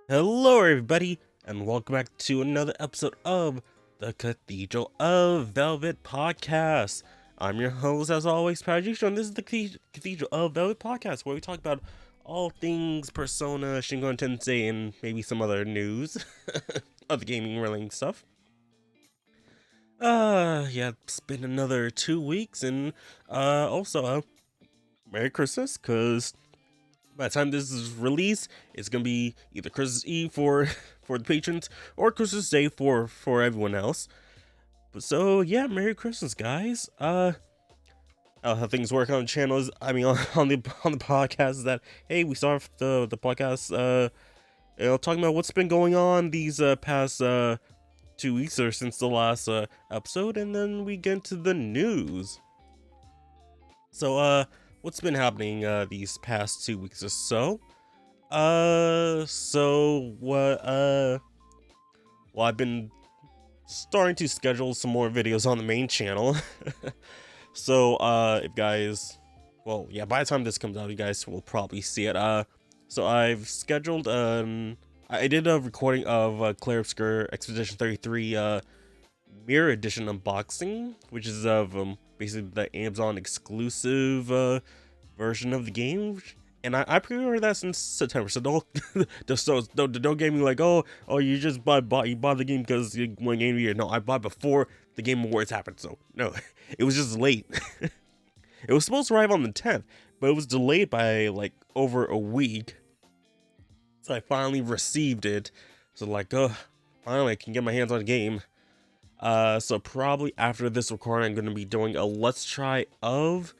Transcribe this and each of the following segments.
Hello, everybody, and welcome back to another episode of the Cathedral of Velvet podcast. I'm your host, as always, P5X, and this is the Cathedral of Velvet podcast, where we talk about all things Persona, Shin Megami Tensei, and maybe some other news of the gaming related stuff. Yeah, it's been another 2 weeks, and also, Merry Christmas, because by the time this is released, it's gonna be either Christmas Eve for for the patrons or Christmas Day for everyone else. But so yeah, Merry Christmas, guys. How things work on the channel is, I mean, on the podcast is that hey, we start the podcast talking about what's been going on these past 2 weeks or since the last episode, and then we get into the news. So what's been happening these past 2 weeks or so? So what, well, I've been starting to schedule some more videos on the main channel. So, if guys, well, yeah, by the time this comes out, you guys will probably see it. So I've scheduled, I did a recording of, Claire Obscure Expedition 33, Mirror Edition unboxing, which is of, basically the Amazon exclusive, version of the game, and I pre-ordered that since September. So don't get me like, oh you just bought the game because you won Game of the Year. No, I bought before the Game Awards happened. So no, it was just late. It was supposed to arrive on the 10th, but it was delayed by like over a week. So I finally received it. So like, finally I can get my hands on the game. So probably after this recording, I'm gonna be doing a let's try of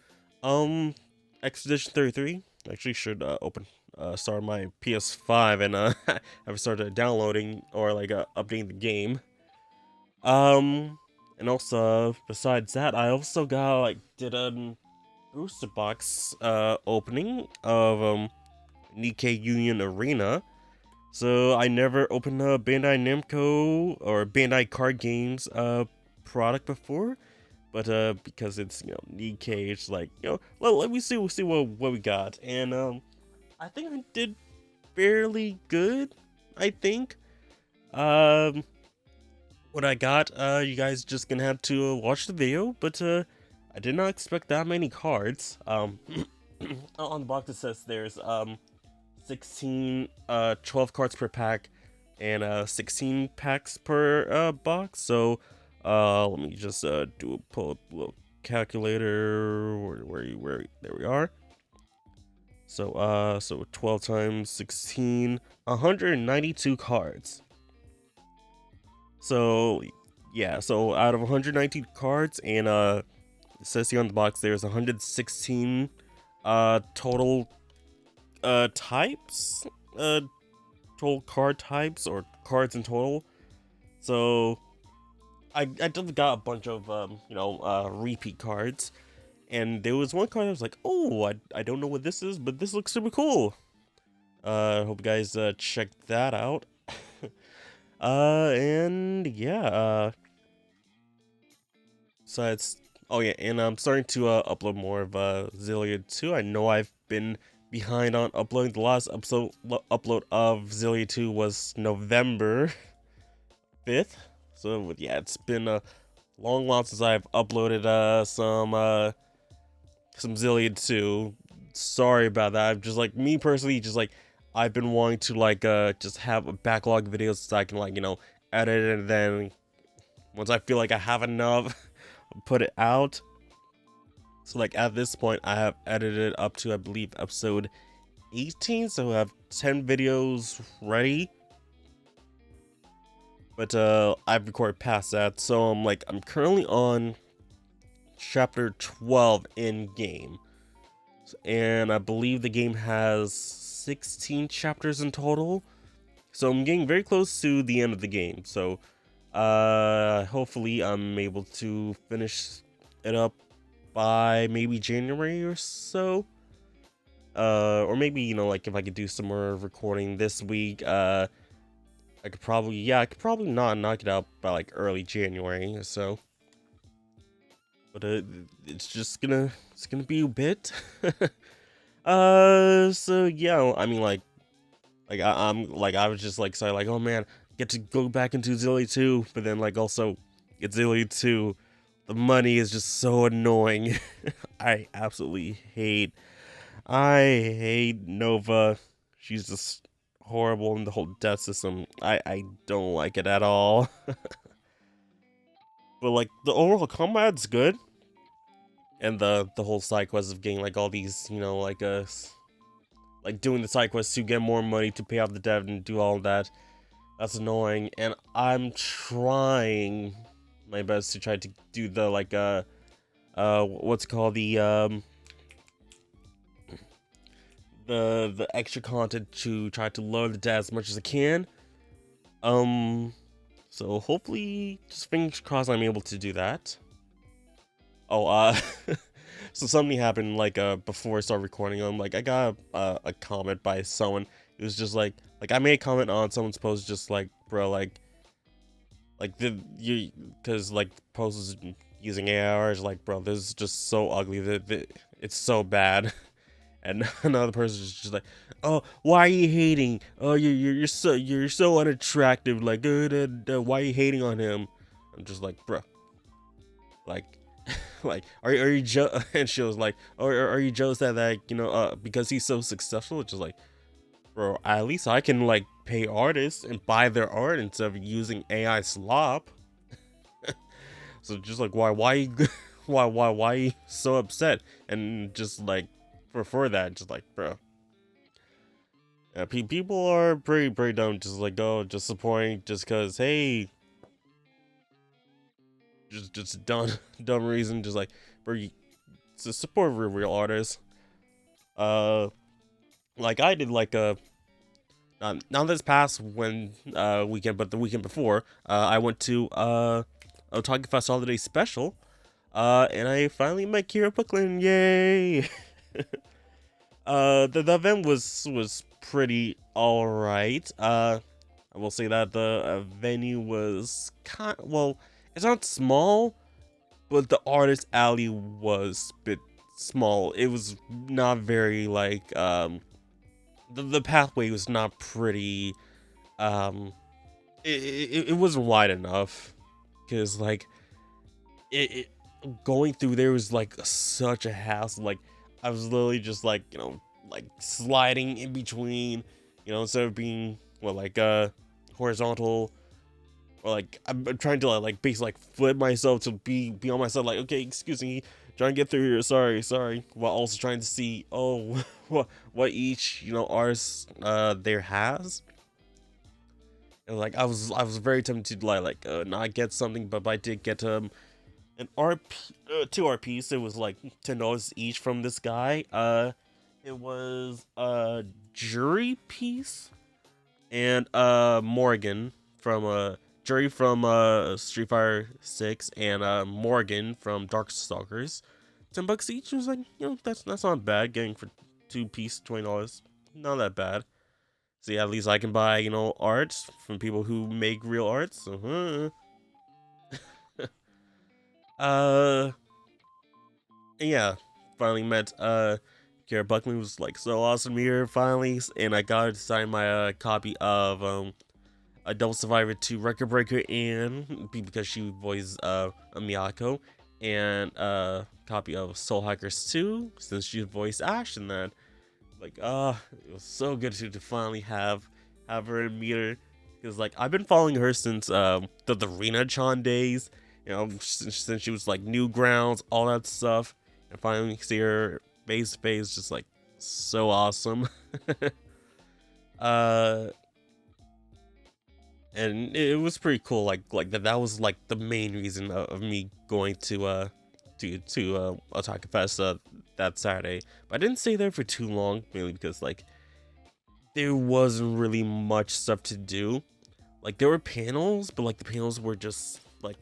Expedition 33. I actually should start my PS5 and have started downloading or like updating the game. And also besides that, I also did a booster box opening of Nikkei Union Arena. So I never opened a Bandai Namco or Bandai Card Games product before, but because it's Nikkei, it's like well, let me see, we'll see what we got, and I think I did fairly good. I think what I got, you guys just gonna have to watch the video, but I did not expect that many cards. On the box it says there's 16 12 cards per pack and 16 packs per box. So let me just pull up a little calculator. Where there we are. So 12 times 16, 192 cards. So yeah, so out of 192 cards, and it says here on the box there's 116 total types, total card types, or cards in total. So I just got a bunch of repeat cards, and there was one card I was like, oh, I don't know what this is, but this looks super cool. Hope you guys check that out. And yeah, besides, oh yeah, and I'm starting to upload more of Zillia 2. I know I've been behind on uploading. The last upload of Zillia 2 was November 5th. So yeah, it's been a long while since I've uploaded some Zillia 2. Sorry about that. I'm just like, me personally, just like I've been wanting to like just have a backlog of videos so I can like edit it, and then once I feel like I have enough, put it out. So like at this point, I have edited up to, I believe, episode 18, so I have 10 videos ready. But I've recorded past that, so I'm currently on chapter 12 in game, and I believe the game has 16 chapters in total. So I'm getting very close to the end of the game. So hopefully I'm able to finish it up by maybe January or so. Or maybe, like if I could do some more recording this week, I could probably not knock it out by like early January or so. But it's gonna be a bit. So yeah, I mean, like, Like I'm like I was just like sorry like oh man, get to go back into Zilly 2, but then like also it's Zilly 2. The money is just so annoying. I hate Nova. She's just horrible in the whole death system. I don't like it at all. But like the overall combat's good, and the whole side quest of getting like all these like doing the side quests to get more money to pay off the debt and do all that. That's annoying, and I'm trying my best to try to do the what's it called the extra content to try to lower the debt as much as I can. So hopefully, just fingers crossed, I'm able to do that. Oh, so something happened before I started recording. Like I got a comment by someone. It was just like I made a comment on someone's post, just like bro, because like posts using ARs, like bro, this is just so ugly that it's so bad. And another person is just like, oh, why are you hating? Oh, you're so unattractive. Like, why are you hating on him? I'm just like, bro, like, like, are you and she was like, oh, are you jealous that because he's so successful? It's just like, bro, at least I can like pay artists and buy their art instead of using AI slop. So just like, why, why you so upset? And just like, for that, just like, bro. Yeah, people are pretty dumb. Just like, oh, just supporting just because, hey, just dumb reason. Just like, bro, to support real artists. Like I did not this past weekend, but the weekend before, I went to Otaku Fest Holiday Special, and I finally met Kira Brooklyn. Yay! The event was pretty alright. I will say that the venue was well, it's not small, but the artist alley was a bit small. It was not very the pathway was not pretty. It wasn't wide enough, because like it going through there was like such a hassle. Like I was literally just like like sliding in between, instead of being horizontal, or like I'm trying to like basically like flip myself to be on my side, like, okay, excuse me, trying to get through here, sorry, while also trying to see what each artist there has. And like I was very tempted to not get something, but I did get an two art piece. It was like $10 each from this guy. It was a jury piece and Morgan from Jury from Street Fighter 6 and Morgan from Darkstalkers. $10 each. It was like, that's not bad. Getting for two piece $20, not that bad. See, at least I can buy art from people who make real art. So, yeah, finally met Kara Buckman. Was like so awesome here finally, and I got to sign my copy of a Double Survivor 2 Record Breaker, and because she voiced a Miyako, and a copy of Soul Hackers 2 since she voiced Ash in that. Like, it was so good to finally have her and meet her, because like I've been following her since the Rina-chan days, since she was like Newgrounds, all that stuff, and finally see her face to face, just like so awesome. And it was pretty cool, like that was like the main reason of me going to Otaku Fest that Saturday. But I didn't stay there for too long, mainly because like there wasn't really much stuff to do. Like there were panels, but like the panels were just like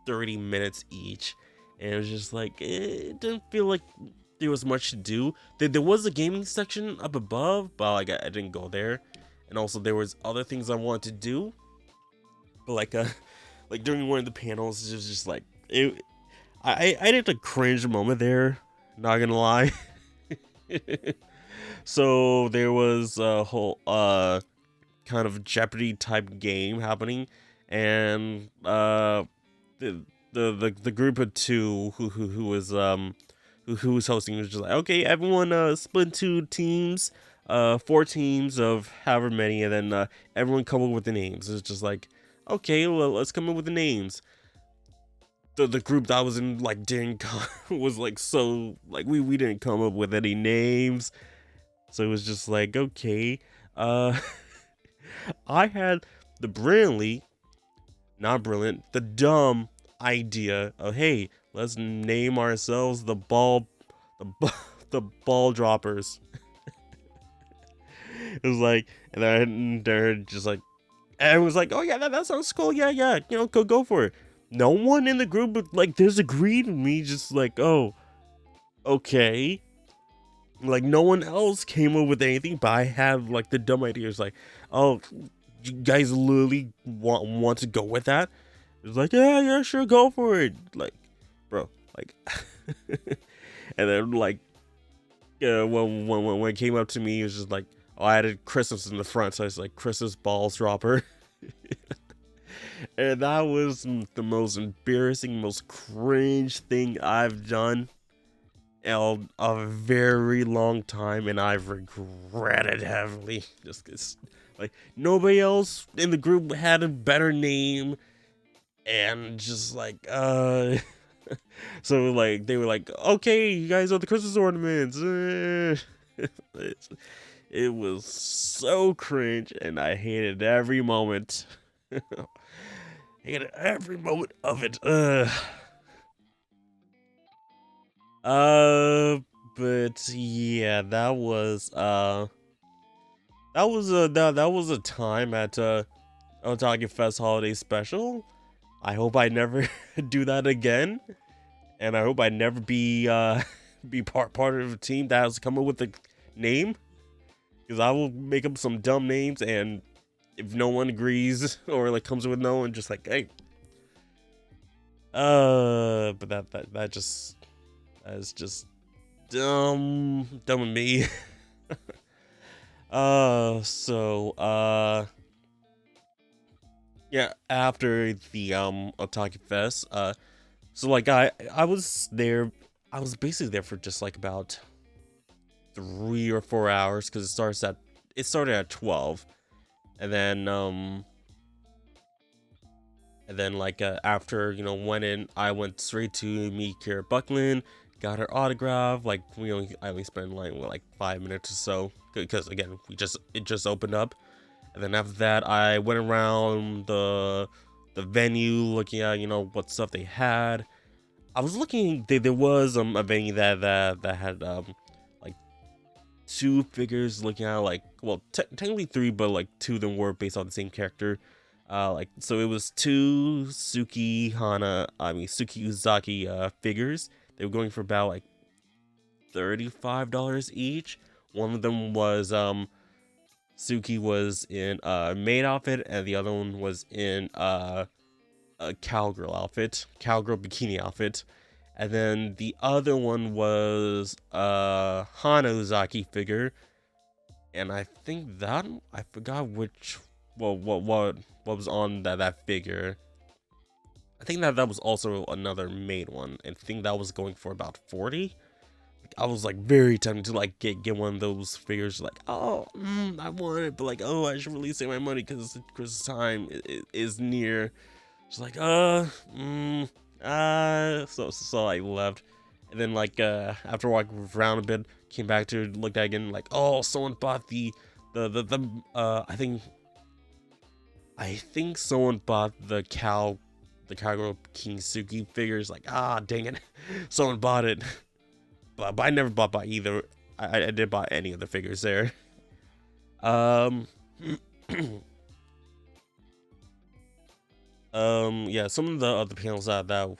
30 minutes each, and it was just like it didn't feel like there was much to do. There was a gaming section up above, but like I didn't go there, and also there was other things I wanted to do. But like during one of the panels, it was just like I did a cringe moment there, not gonna lie. So there was a whole kind of Jeopardy type game happening, and the group of two who was hosting was just like, okay, everyone split into teams, 4 teams of however many, and then everyone come up with the names. It's just like, okay, well, let's come up with the names. The group that I was in like was like, so like we didn't come up with any names, so it was just like, okay, uh I had the the dumb idea of, hey, let's name ourselves the the ball droppers. It was like, and then they're just like, everyone's like, oh yeah, that sounds cool, yeah, go for it. No one in the group like disagreed with me, just like, oh, okay. Like, no one else came up with anything, but I had like the dumb ideas, like, oh, you guys literally want to go with that? It's like, yeah, sure, go for it. Like, bro, like, and then like, when it came up to me, it was just like, oh, I added Christmas in the front, so it's like Christmas balls dropper. And that was the most embarrassing, most cringe thing I've done in a very long time, and I've regretted heavily. Just 'cause, like, nobody else in the group had a better name, and just like, so like they were like, okay, you guys are the Christmas ornaments. It was so cringe, and I hated every moment. Hated every moment of it. But yeah, that was a time at Otaku Fest Holiday Special. I hope I never do that again, and I hope I never be be part of a team that has come up with a name, because I will make up some dumb names, and if no one agrees or like comes with no one, just like, hey, but that's just dumb of me. Yeah, after the Otaku Fest, so like I was there, I was basically there for just like about 3 or 4 hours, because it started at 12, and then like after I went straight to meet Kira Buckland, got her autograph. Like, I only spent like 5 minutes or so, because again it just opened up. And then after that, I went around the venue looking at what stuff they had. I was looking, there was a venue that had like 2 figures, looking at like, well, technically 3, but like 2 of them were based on the same character. Like, so it was 2 Suki Uzaki figures. They were going for about like $35 each. One of them was Suki was in a maid outfit, and the other one was in a cowgirl bikini outfit. And then the other one was Hana Uzaki figure, and I think that, I forgot which, well, what was on that figure. I think that was also another maid one. I think that was going for about 40. I was like very tempted to like get one of those figures. Like, oh, I want it, but like, oh, I should really save my money because Christmas time is near. Just like, so I left, and then like after walking around a bit, came back to look at again. Like, oh, someone bought the I think someone bought the Cowgirl King Suki figures. Like, dang it, someone bought it. But I never bought by either. I didn't buy any of the figures there. Yeah, some of the other panels that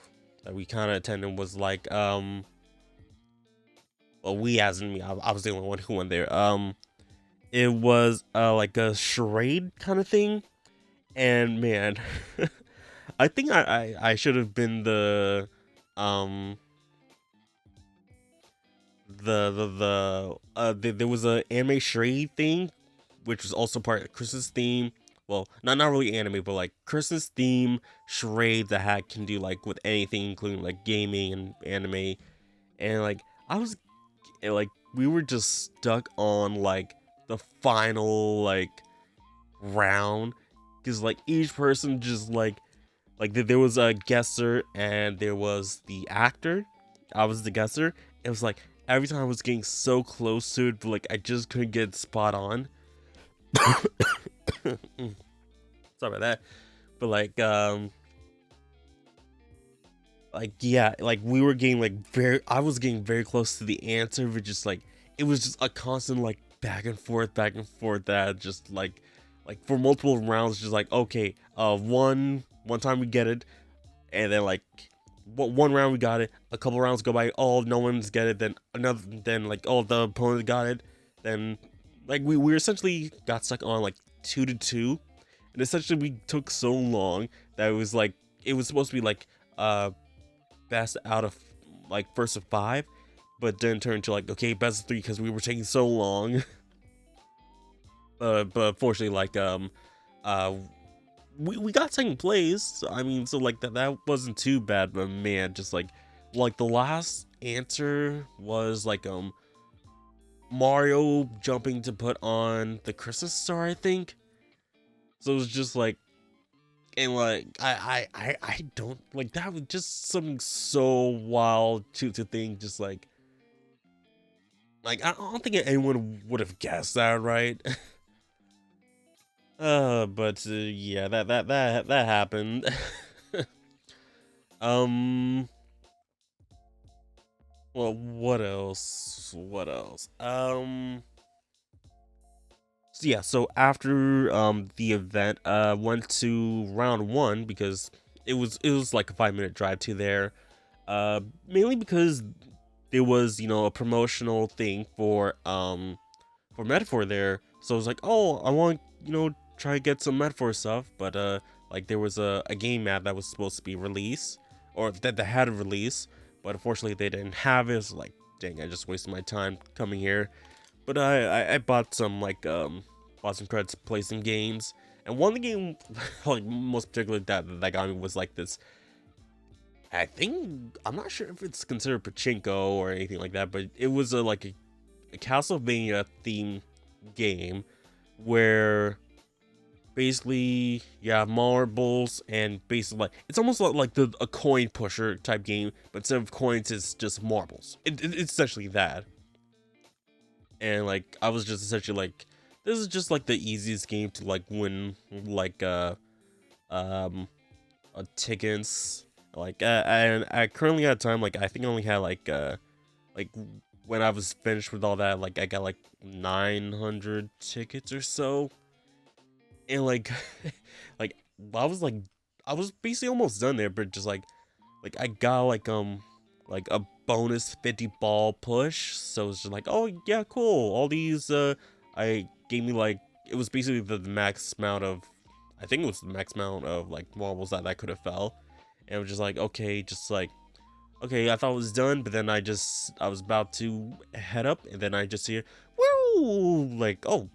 we kind of attended was like, well, we as in me, I was the only one who went there. It was like a charade kind of thing, and man, I think I should have been there was a anime charade thing which was also part of the Christmas theme. Well, not really anime, but like Christmas theme charade that can do like with anything, including like gaming and anime. And like I was and, like we were just stuck on like the final like round, because like each person just like there was a guesser and there was the actor. I was the guesser. It was like every time I was getting so close to it, but like I just couldn't get spot on. Sorry about that. But like yeah, like we were getting like I was getting very close to the answer, but just like it was just a constant like back and forth that just like for multiple rounds, just like okay, one time we get it, and then like one round we got it, a couple rounds go by, oh no one's get it, then another, then like oh the opponent got it, then like we essentially got stuck on like 2-2, and essentially we took so long that it was supposed to be like best out of like first of 5, but then turned to like okay best of 3 because we were taking so long. But fortunately like we got second place. So, I mean, so like that wasn't too bad, but man, just like the last answer was like Mario jumping to put on the Christmas star, I think. So it was just like, and like I don't like that was just something so wild to think, just like I don't think anyone would have guessed that, right? But yeah, that happened. um well, what else? So yeah, so after the event, went to round 1 because it was like a 5-minute drive to there. Mainly because there was, you know, a promotional thing for Metaphor there. So I was like, oh, I want, you know, try to get some Metaphor stuff, but like there was a game map that was supposed to be released, or that they had a release, but unfortunately they didn't have it. So like, dang, I just wasted my time coming here. But I bought some bought some credits to play some games, and one of the game like most particularly that got me was like this. I think I'm not sure if it's considered pachinko or anything like that, but it was like a Castlevania theme game where basically you have marbles, and basically like it's almost like a coin pusher type game, but instead of coins it's just marbles. It's essentially that. And like I was just essentially like, this is just like the easiest game to like win like tickets. Like and I currently at time, like I think I only had like when I was finished with all that, like I got like 900 tickets or so. And like like I was like I was basically almost done there, but just like I got like a bonus 50 ball push. So it's just like, oh yeah, cool, all these I gave me like, it was basically the max amount of, I think it was the max amount of like marbles that I could have fell. And it was just like, okay, just like, okay, I thought it was done, but then I was about to head up, and then I just hear, woo, like, oh,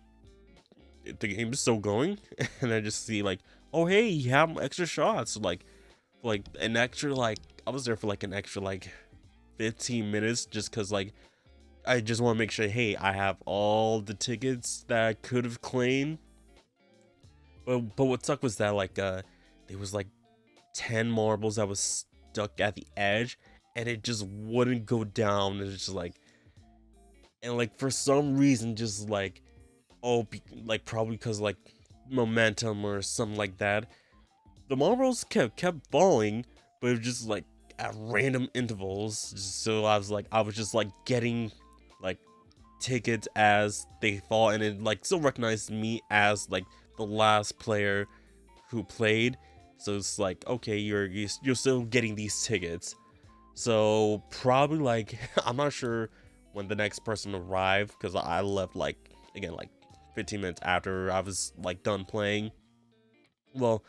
the game is still going. And I just see like, oh hey, you have extra shots, like an extra, like I was there for like an extra like 15 minutes, just because like I just want to make sure, hey, I have all the tickets that I could have claimed. But what sucked was that like there was like 10 marbles that was stuck at the edge, and it just wouldn't go down. It's just like, and like for some reason, just like, oh, like probably because like momentum or something like that, the marbles kept falling, but it was just like at random intervals. So I was just like getting like tickets as they fall, and it like still recognized me as like the last player who played. So it's like, okay, you're still getting these tickets. So probably like I'm not sure when the next person arrived, because I left like, again, like 15 minutes after I was like done playing. Well,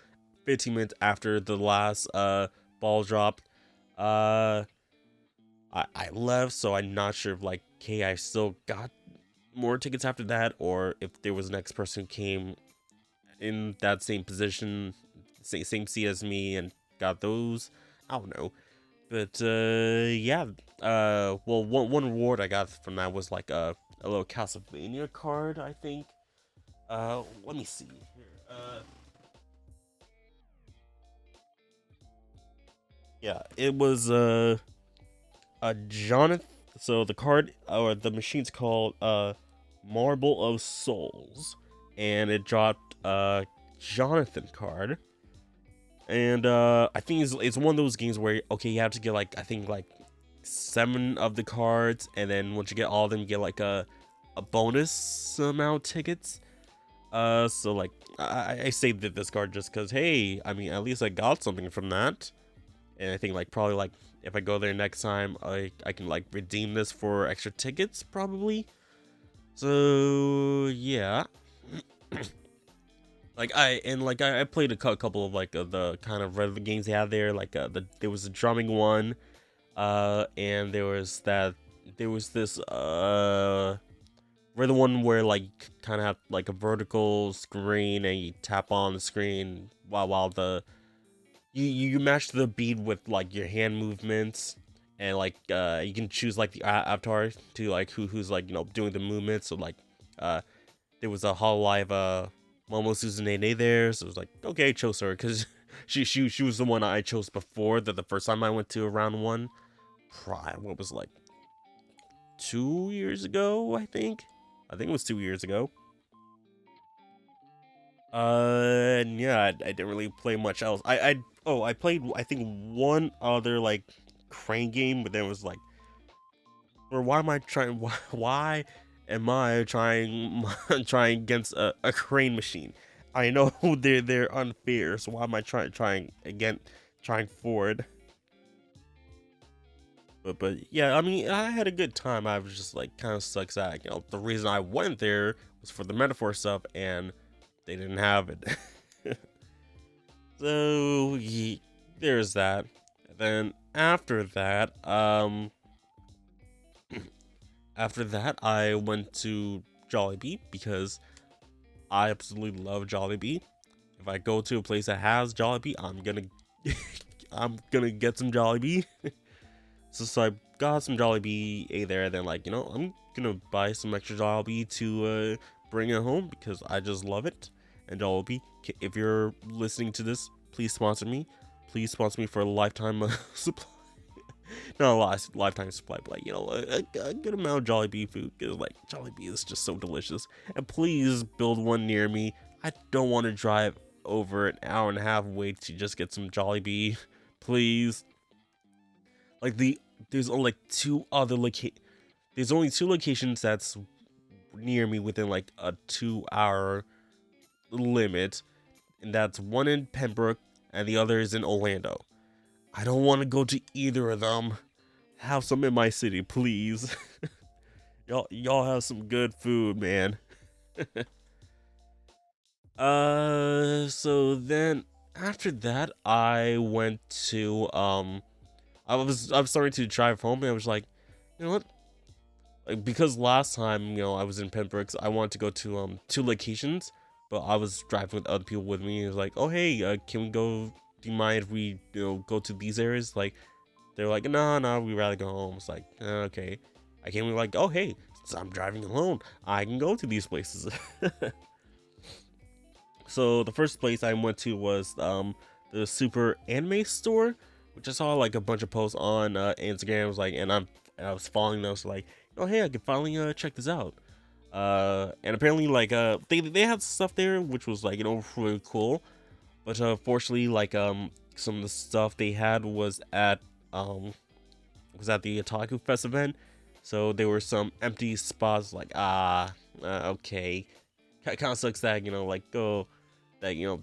15 minutes after the last ball dropped. I left, so I'm not sure if like, okay, I still got more tickets after that, or if there was the next person who came in that same position, same seat as me, and got those. I don't know, but yeah. Well, one reward I got from that was like a little Castlevania card, I think. Let me see here. Yeah, it was a Jonathan. So the card or the machine's called Marble of Souls, and it dropped a Jonathan card. And I think it's one of those games where okay, you have to get like I think like 7 of the cards, and then once you get all of them, you get like a bonus amount of tickets. So like I saved this card just because hey, I mean at least I got something from that. And I think like probably like if I go there next time, I can like redeem this for extra tickets probably. So yeah. Like I played a couple of like the kind of regular games they had there. Like there was a drumming one, and there was this where the one where like kind of have like a vertical screen and you tap on the screen while the you match the beat with like your hand movements, and like you can choose like the avatar to like who's like doing the movements. So like there was a Hololive Momo Suzune there, so it was like okay, I chose her because she was the one I chose before the first time I went to round one. What was it, like 2 years ago? I think it was 2 years ago. And yeah, I didn't really play much else. I played I think one other like crane game, but then it was like, or why am I trying? Why am I trying trying against a crane machine? I know they're unfair, so why am I trying again trying forward? But yeah, I mean I had a good time. I was just like kind of sucks at the reason I went there was for the metaphor stuff, and they didn't have it. So yeah, there's that. And then after that, after that I went to Jollibee because I absolutely love Jollibee. If I go to a place that has Jollibee, I'm gonna I'm gonna get some Jollibee. So I got some Jollibee there, then like I'm gonna buy some extra Jollibee to bring it home because I just love it. And Jollibee, if you're listening to this, please sponsor me. Please sponsor me for a lifetime supply. Not a lifetime supply, but like a good amount of Jollibee food. Cause like Jollibee is just so delicious. And please build one near me. I don't want to drive over an hour and a half wait to just get some Jollibee. Please. Like there's only like there's only 2 locations that's near me within like a 2-hour limit, and that's one in Pembroke and the other is in Orlando. I don't want to go to either of them. Have some in my city, please. y'all have some good food, man. So then after that I went to I was starting to drive home, and I was like, you know what? Like because last time, I was in Pembroke, I wanted to go to 2 locations, but I was driving with other people with me. It was like, oh hey, can we go? Do you mind if we go to these areas? Like they're like, no, we rather go home. It's like okay. I came like, oh hey, since I'm driving alone, I can go to these places. So the first place I went to was the Super Anime Store, which I saw like a bunch of posts on Instagram. Was like, and I was following those like, oh hey, I can finally check this out. And apparently like they had stuff there which was like really cool, but unfortunately like some of the stuff they had was at the Otaku Fest event, so there were some empty spots. Like okay, kind of sucks that like that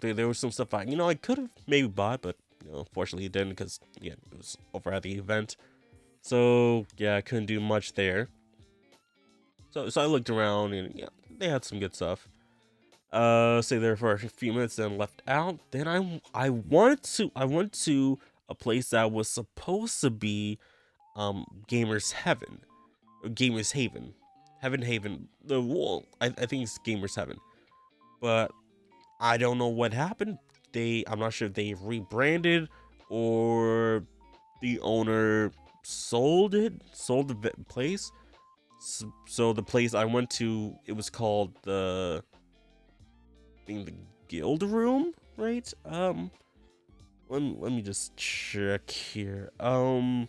there was some stuff I could have maybe bought, but unfortunately it didn't because it was over at the event. So yeah, I couldn't do much there. So I looked around, and they had some good stuff. Stayed there for a few minutes, then left out. Then I went to a place that was supposed to be Gamers Heaven, or Gamers Haven. Heaven Haven. The well, I think it's Gamers Heaven, but I don't know what happened. I'm not sure if they rebranded or the owner sold the place. So the place I went to, it was called the Guild Room, right? Let me just check here. The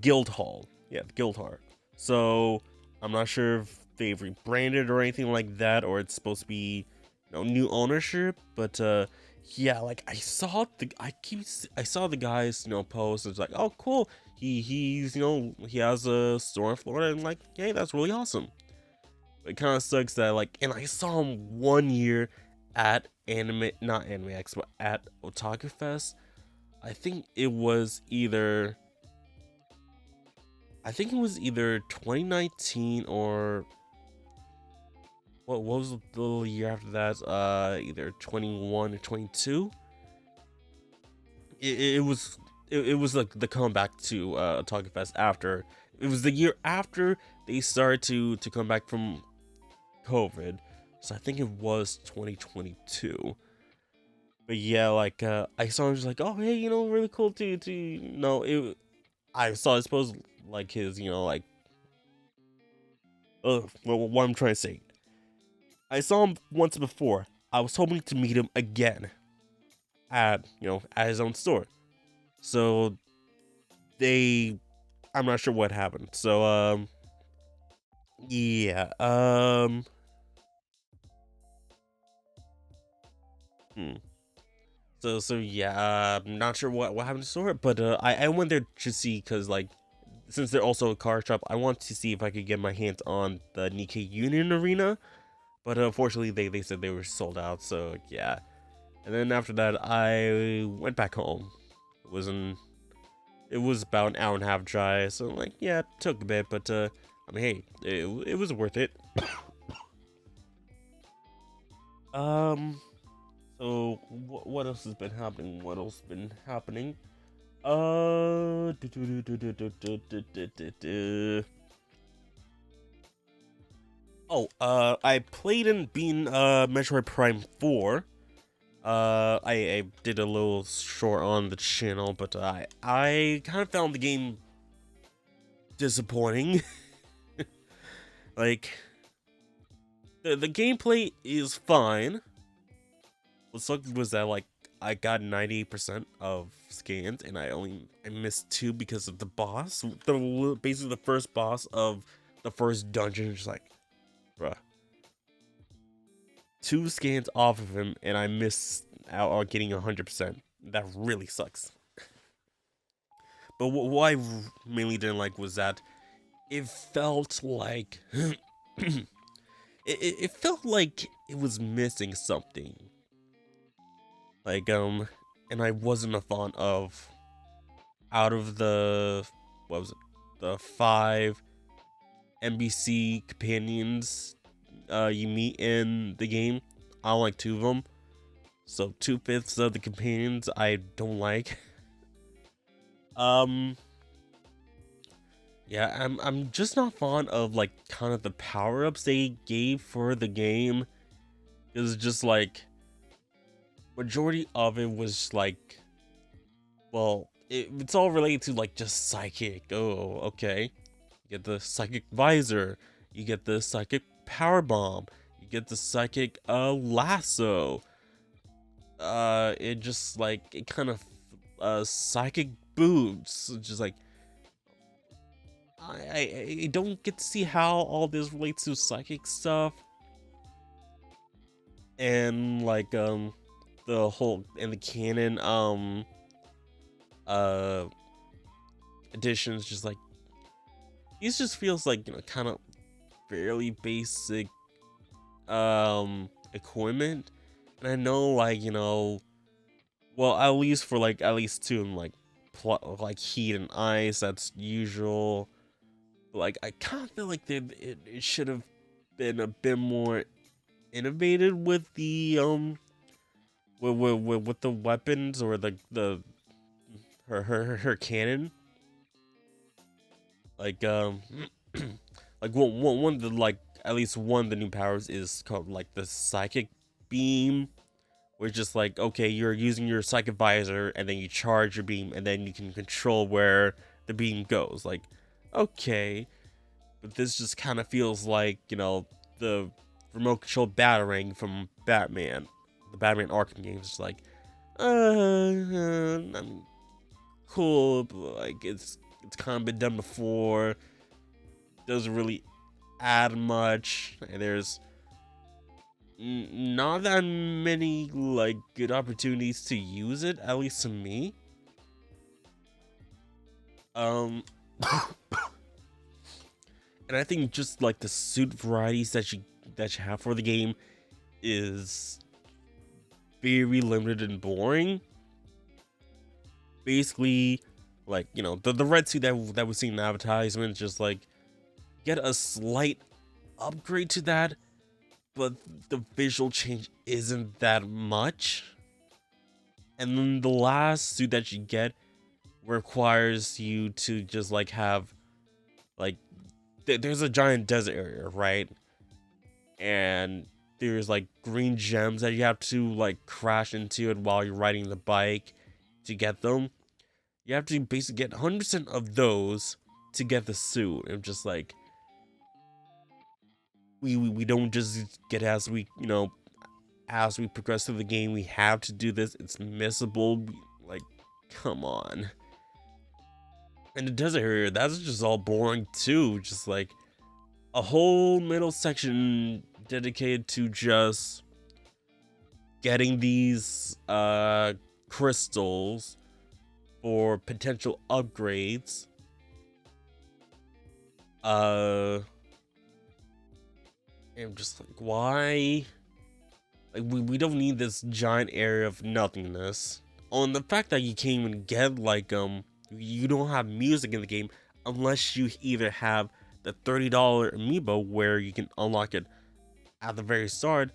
Guild Hall. Yeah, the Guild Hall. So I'm not sure if they've rebranded or anything like that, or it's supposed to be, new ownership. But yeah, like I saw the guys, post. It's like, oh, cool. He's he has a store in Florida, and like, hey, that's really awesome. But it kind of sucks that like, and I saw him 1 year at not Anime X, but at Otaku Fest. I think it was either 2019 or what was the year after that? Either 21 or 22. It was like the comeback to Otaku Fest after. It was the year after they started to come back from COVID. So I think it was 2022. But yeah, like I saw him just like, oh hey, really cool to it. I saw I suppose like his, like what I'm trying to say. I saw him once before. I was hoping to meet him again at at his own store. So I'm not sure what happened. So yeah, hmm. So yeah, I'm not sure what happened to the store, but I went there to see because like since they're also a car shop, I want to see if I could get my hands on the Nikkei Union Arena. But unfortunately, they said they were sold out. So yeah, and then after that, I went back home. It was about an hour and a half drive. So like, yeah, it took a bit, but I mean, hey, it was worth it. um, so what else has been happening? What else has been happening? Do, do, do, do, do, do, do, do, do, do. Oh, I played and beat Metroid Prime 4. I did a little short on the channel, but I kind of found the game disappointing. Like the gameplay is fine. What sucked was that like I got 98% of scans and I missed 2 because of the boss. Basically the first boss of the first dungeon. Just like, bruh, 2 scans off of him and I missed out on getting 100%. That really sucks. But what I mainly didn't like was that it felt like it felt like it was missing something. Like and I wasn't a fan of, out of the, what was it, the 5 NPC companions you meet in the game. I don't like 2 of them. So 2/5 of the companions I don't like. Yeah, I'm just not fond of like kind of the power-ups they gave for the game. It was just like majority of it was like, well, it's all related to like just psychic. Oh, okay. You get the psychic visor, you get the psychic power bomb, you get the psychic lasso. It just like it kind of psychic boots. Just like I don't get to see how all this relates to psychic stuff, and like the whole and the canon uh additions. Just like these just feels like kind of fairly basic equipment, and I know like well, at least for like at least 2 like like heat and ice, that's usual. But like I kind of feel like it should have been a bit more innovated with the with the weapons, or the her cannon. Like like one of the like at least one of the new powers is called like the psychic beam, where it's just like, okay, you're using your psychic visor and then you charge your beam and then you can control where the beam goes. Like, okay, but this just kind of feels like, you know, the remote control battering from Batman, the Batman Arkham games. It's like, I'm cool, but like it's kind of been done before. Doesn't really add much, and there's not that many like good opportunities to use it, at least to me. Um, and I think just like the suit varieties that you have for the game is very limited and boring. Basically, like, you know, the red suit that we see in the advertisement, just like get a slight upgrade to that, but the visual change isn't that much. And then the last suit that you get requires you to just like have like there's a giant desert area, right? And there's like green gems that you have to like crash into it while you're riding the bike to get them. You have to basically get 100% of those to get the suit. And just like we don't just get as we, you know, as we progress through the game, we have to do this. It's missable. Like, come on. And the desert area, that's just all boring too. Just like a whole middle section dedicated to just getting these crystals for potential upgrades. And just like, why? Like, we don't need this giant area of nothingness. Oh, and the fact that you can't even get like you don't have music in the game unless you either have the $30 amiibo where you can unlock it at the very start,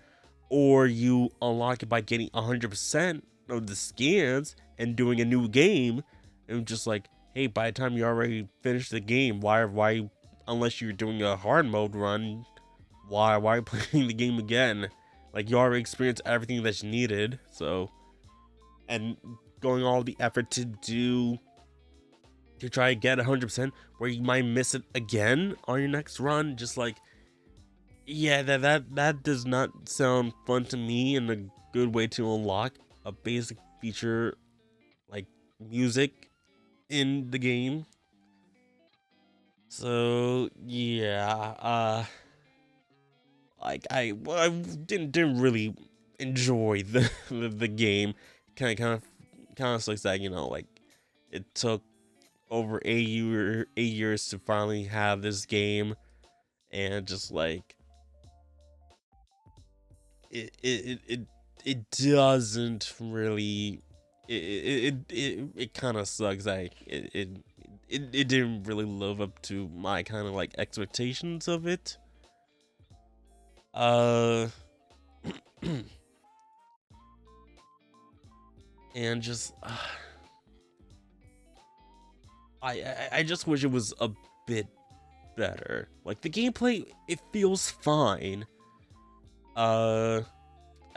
or you unlock it by getting 100% of the scans and doing a new game. And just like, hey, by the time you already finished the game, why unless you're doing a hard mode run, why are you playing the game again? Like, you already experienced everything that you needed. So, and going all the effort to try to get 100% where you might miss it again on your next run. Just like, yeah, that does not sound fun to me, and a good way to unlock a basic feature like music in the game. So yeah, like I didn't really enjoy the game. Kind of sucks that, you know, like it took over 8 years to finally have this game, and just like it doesn't really it kind of sucks. Like it didn't really live up to my kind of like expectations of it. uh and just I just wish it was a bit better. Like, the gameplay, it feels fine. I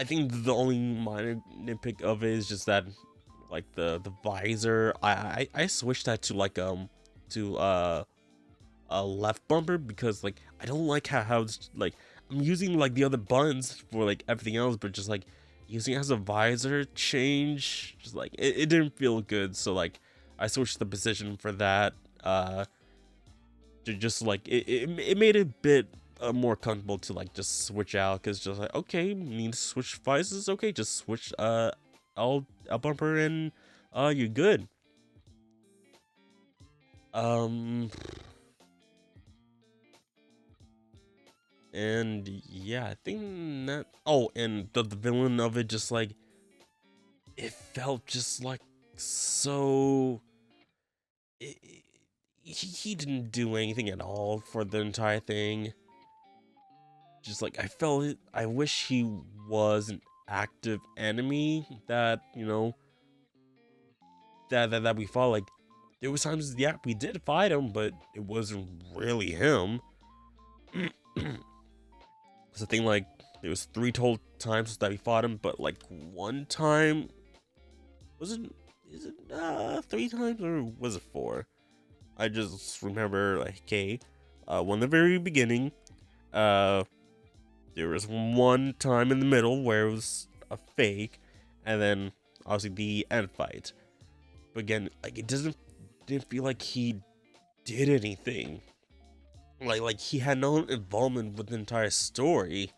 think the only minor nitpick of it is just that, like, the visor. I switched that to like to a left bumper, because like I don't like how it's like I'm using like the other buttons for like everything else, but just like using it as a visor change, just like it didn't feel good. So like I switched the position for that. To just like it made it a bit more comfortable to like just switch out, because just like, okay, need to switch visors, okay, just switch L bumper and you're good. And yeah, I think that, oh, and the villain of it, just like it felt just like so it, he didn't do anything at all for the entire thing. Just like, I felt it, I wish he was an active enemy that, you know, that we fought. Like, there was times, yeah, we did fight him, but it wasn't really him. It's the thing, like, there was 3 total times that we fought him, but like one time, is it 3 times or was it 4? I just remember, like, okay, one in the very beginning, there was one time in the middle where it was a fake, and then obviously the end fight. But again, like, it didn't feel like he did anything. Like he had no involvement with the entire story,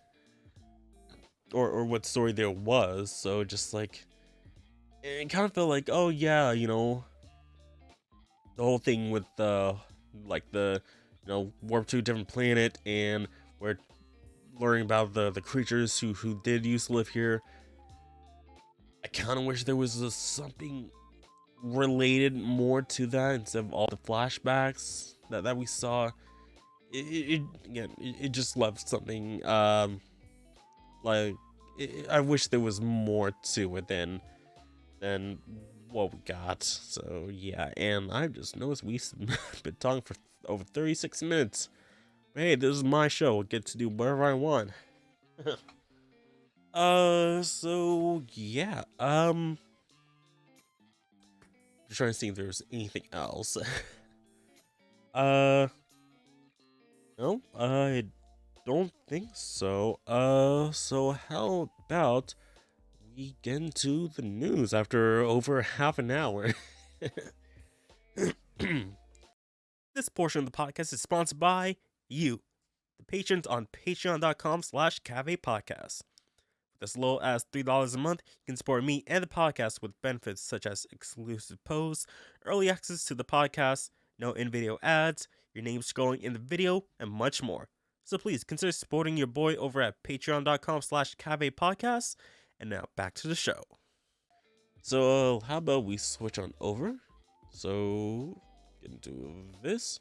or what story there was. So just like, it kind of felt like, oh yeah, you know, the whole thing with the warp to a different planet, and we're learning about the creatures who did used to live here. I kind of wish there was something related more to that instead of all the flashbacks that we saw. It just left something like I wish there was more to it than what we got. So yeah, and I've just noticed we've been talking for over 36 minutes. But hey, this is my show. I get to do whatever I want. So yeah, just trying to see if there's anything else. uh, no, I don't think so. So how about we get into the news after over half an hour? This portion of the podcast is sponsored by you, the patrons on patreon.com/cavepodcast. With as low as $3 a month, you can support me and the podcast with benefits such as exclusive posts, early access to the podcast, no in-video ads, your name scrolling in the video, and much more. So please consider supporting your boy over at patreon.com/cavepodcast. And now back to the show. So how about we switch on over? So get into this.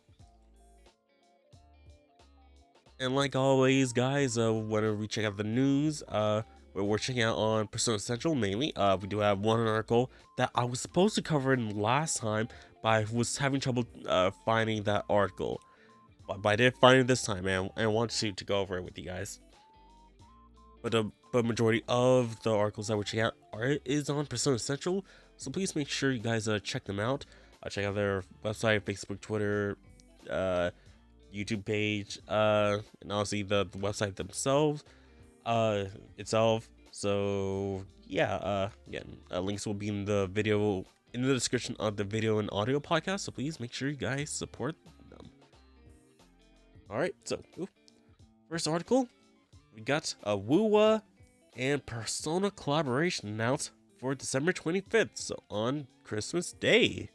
And like always, guys, whenever we check out the news, we're checking out on Persona Central mainly. We do have one article that I was supposed to cover in last time, but I was having trouble finding that article. But I did find it this time, and I want to go over it with you guys. But majority of the articles that we're checking out is on Persona Central, so please make sure you guys check them out. Check out their website, Facebook, Twitter, YouTube page, and obviously the website themselves itself. So yeah, again, links will be in the video, in the description of the video and audio podcast, so please make sure you guys support them. Alright, so first article, we got a Wuwa and Persona collaboration announced for December 25th, so on Christmas Day.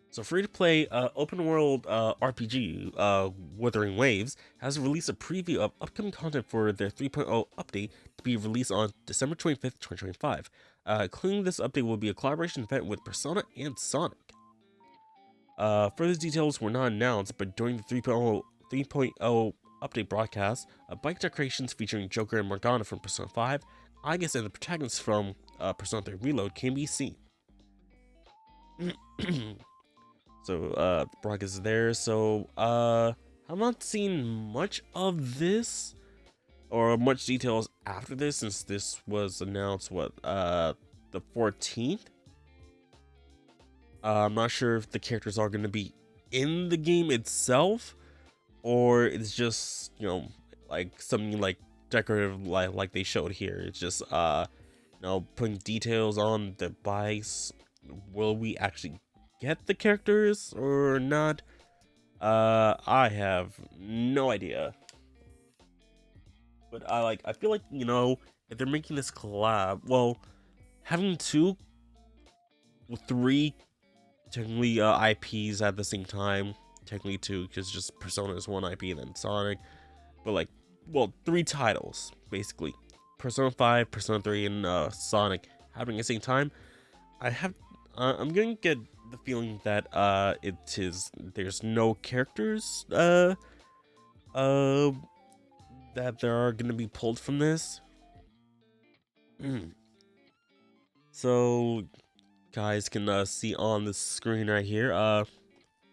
So free-to-play open world RPG Wuthering Waves has released a preview of upcoming content for their 3.0 update to be released on December 25th, 2025. Including this update will be a collaboration event with Persona and Sonic. Further details were not announced, but during the 3.0 update broadcast, bike decorations featuring Joker and Morgana from Persona 5, Aigis and the protagonists from Persona 3 Reload can be seen. So, broadcast is there. So, I've not seen much of this or much details after this, since this was announced, the 14th. I'm not sure if the characters are going to be in the game itself, or it's just, you know, like something like decorative, like they showed here. It's just, you know, putting details on the bikes. Will we actually get the characters or not? I have no idea. But I feel like, you know, if they're making this collab, well, having 3 technically IPs at the same time, technically 2, because just Persona is 1 IP and then Sonic, but like, well, 3 titles basically, Persona 5, Persona 3, and Sonic happening at the same time. I'm gonna get the feeling that there's no characters that there are gonna be pulled from this. So guys can see on the screen right here.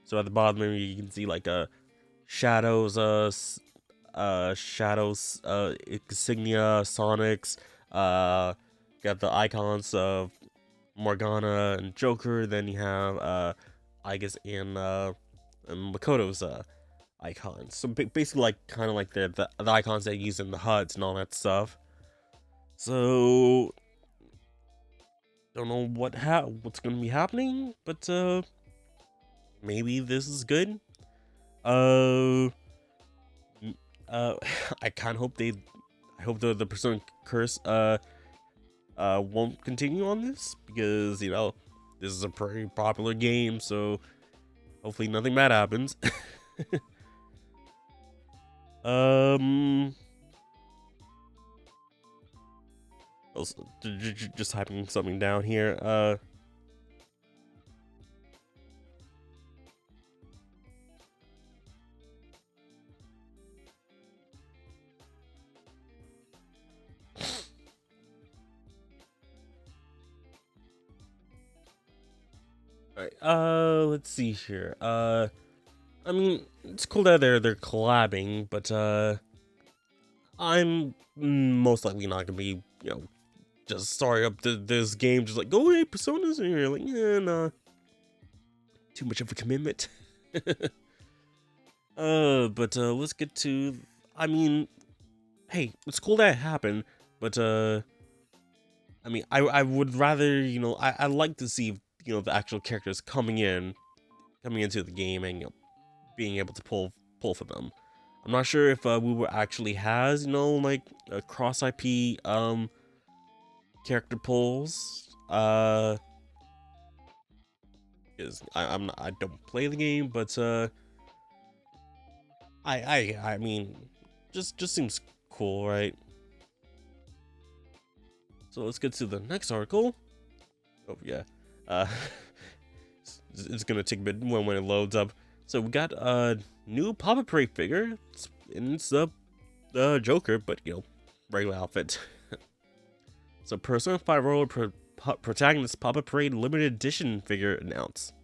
So at the bottom you can see like shadows, insignia, Sonics. Got the icons of Morgana and Joker. Then you have I guess and Makoto's icons. So basically, like kind of like the icons they use in the HUDs and all that stuff. So don't know what's gonna be happening, but maybe this is good. Uh, I kind of hope I hope the Persona curse won't continue on this, because this is a pretty popular game, so hopefully nothing bad happens. Also, just typing something down here. Alright, let's see here. I mean, it's cool that they're collabing, but I'm most likely not gonna be, just starting up this game just like, oh hey, Persona's in here. Like, yeah, nah, too much of a commitment. But let's get to. I mean, hey, it's cool that it happened, but I mean, I would rather, I like to see, the actual characters coming into the game and being able to pull for them. I'm not sure if Woo actually has, like a cross IP character pulls. Because I don't play the game, but I mean, just seems cool, right? So let's get to the next article. Oh yeah, it's gonna take a bit when it loads up. So we got a new Papa Parade figure, and it's the Joker, but regular outfit. So Persona 5 role protagonist Papa Parade limited edition figure announced.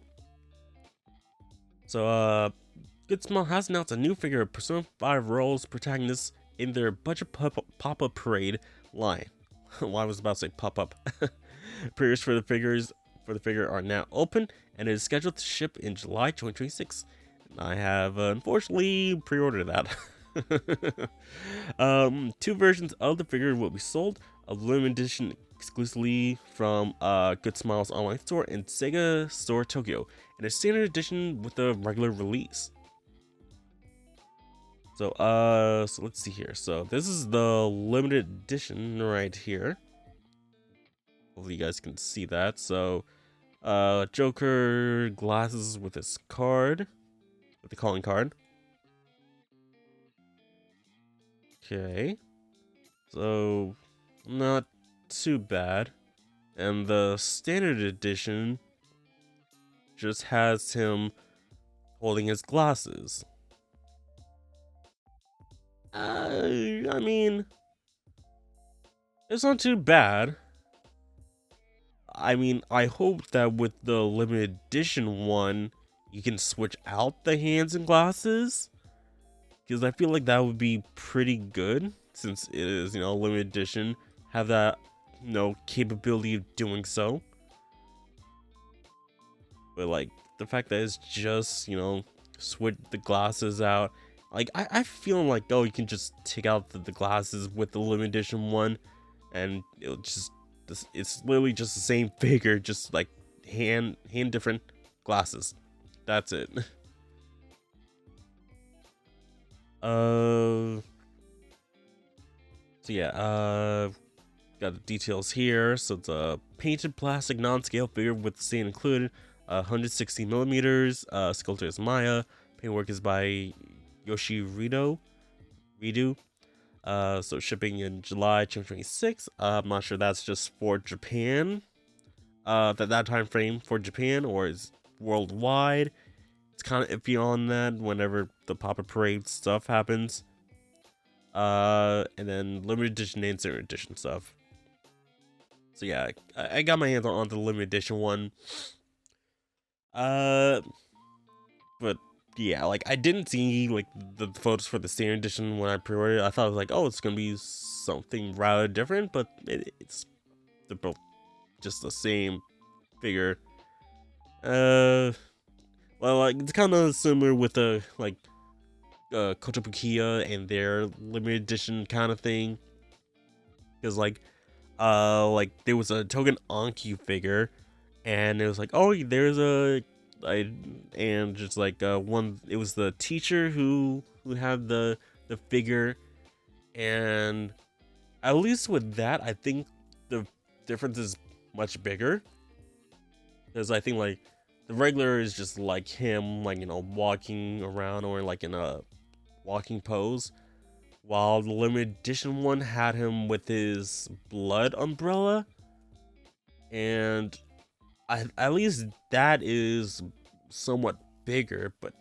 So Good Smile has announced a new figure of Persona 5 roles protagonists in their budget Papa Parade line. Well, I was about to say pop-up. Pre-orders for the figure are now open, and it is scheduled to ship in July 2026. And I have unfortunately pre-ordered that. Two versions of the figure will be sold: a limited edition exclusively from Good Smile's online store and Sega Store Tokyo, and a standard edition with a regular release. So so let's see here. So this is the limited edition right here. Hopefully you guys can see that. So Joker glasses with his card, with the calling card. Okay, so not too bad. And the standard edition just has him holding his glasses. I mean, it's not too bad. I mean, I hope that with the limited edition one, you can switch out the hands and glasses, because I feel like that would be pretty good, since it is, limited edition, have that, capability of doing so. But like the fact that it's just, switch the glasses out. Like, I feel like, oh, you can just take out the glasses with the limited edition one, and it's literally just the same figure, just like hand different glasses. That's it. So yeah, got the details here. So it's a painted plastic non-scale figure with the stand included, 160 millimeters. Sculptor is Maya. Paintwork is by Redo. So shipping in July 2026. I'm not sure that's just for Japan. That time frame for Japan, or is worldwide. It's kind of iffy on that whenever the Papa Parade stuff happens. And then limited edition and standard edition stuff. So yeah, I got my hands on the limited edition one. Uh, but yeah, like I didn't see like the photos for the standard edition when I pre-ordered. I thought it was like, oh, it's gonna be something rather different, but it's they're both just the same figure. Well, like it's kind of similar with the like Kotobukiya and their limited edition kind of thing, because like there was a Togen Anki figure, and it was like, oh, there's and just like one, it was the teacher who had the figure, and at least with that, I think the difference is much bigger, because I think like the regular is just like him, like, you know, walking around or like in a walking pose, while the limited edition one had him with his blood umbrella, and at least that is somewhat bigger, but